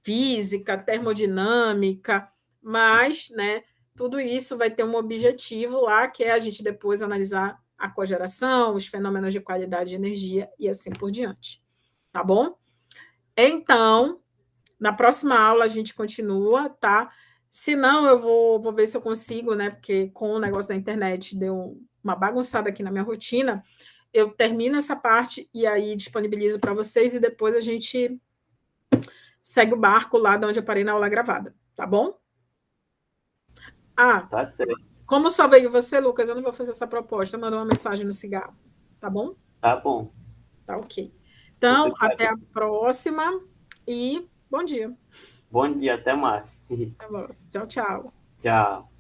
física, termodinâmica, mas, né, tudo isso vai ter um objetivo lá, que é a gente depois analisar a cogeração, os fenômenos de qualidade de energia e assim por diante. Tá bom? Então, na próxima aula a gente continua, tá? Se não, eu vou ver se eu consigo, né? Porque com o negócio da internet deu uma bagunçada aqui na minha rotina. Eu termino essa parte e aí disponibilizo para vocês e depois a gente segue o barco lá de onde eu parei na aula gravada, tá bom? Ah, Tá certo. como só veio você, Lucas, eu não vou fazer essa proposta. Manda uma mensagem no cigarro, tá bom? Tá bom. Tá ok. Então, Obrigado. até a próxima e bom dia. Bom dia, até mais. Até mais. Tchau, tchau. Tchau.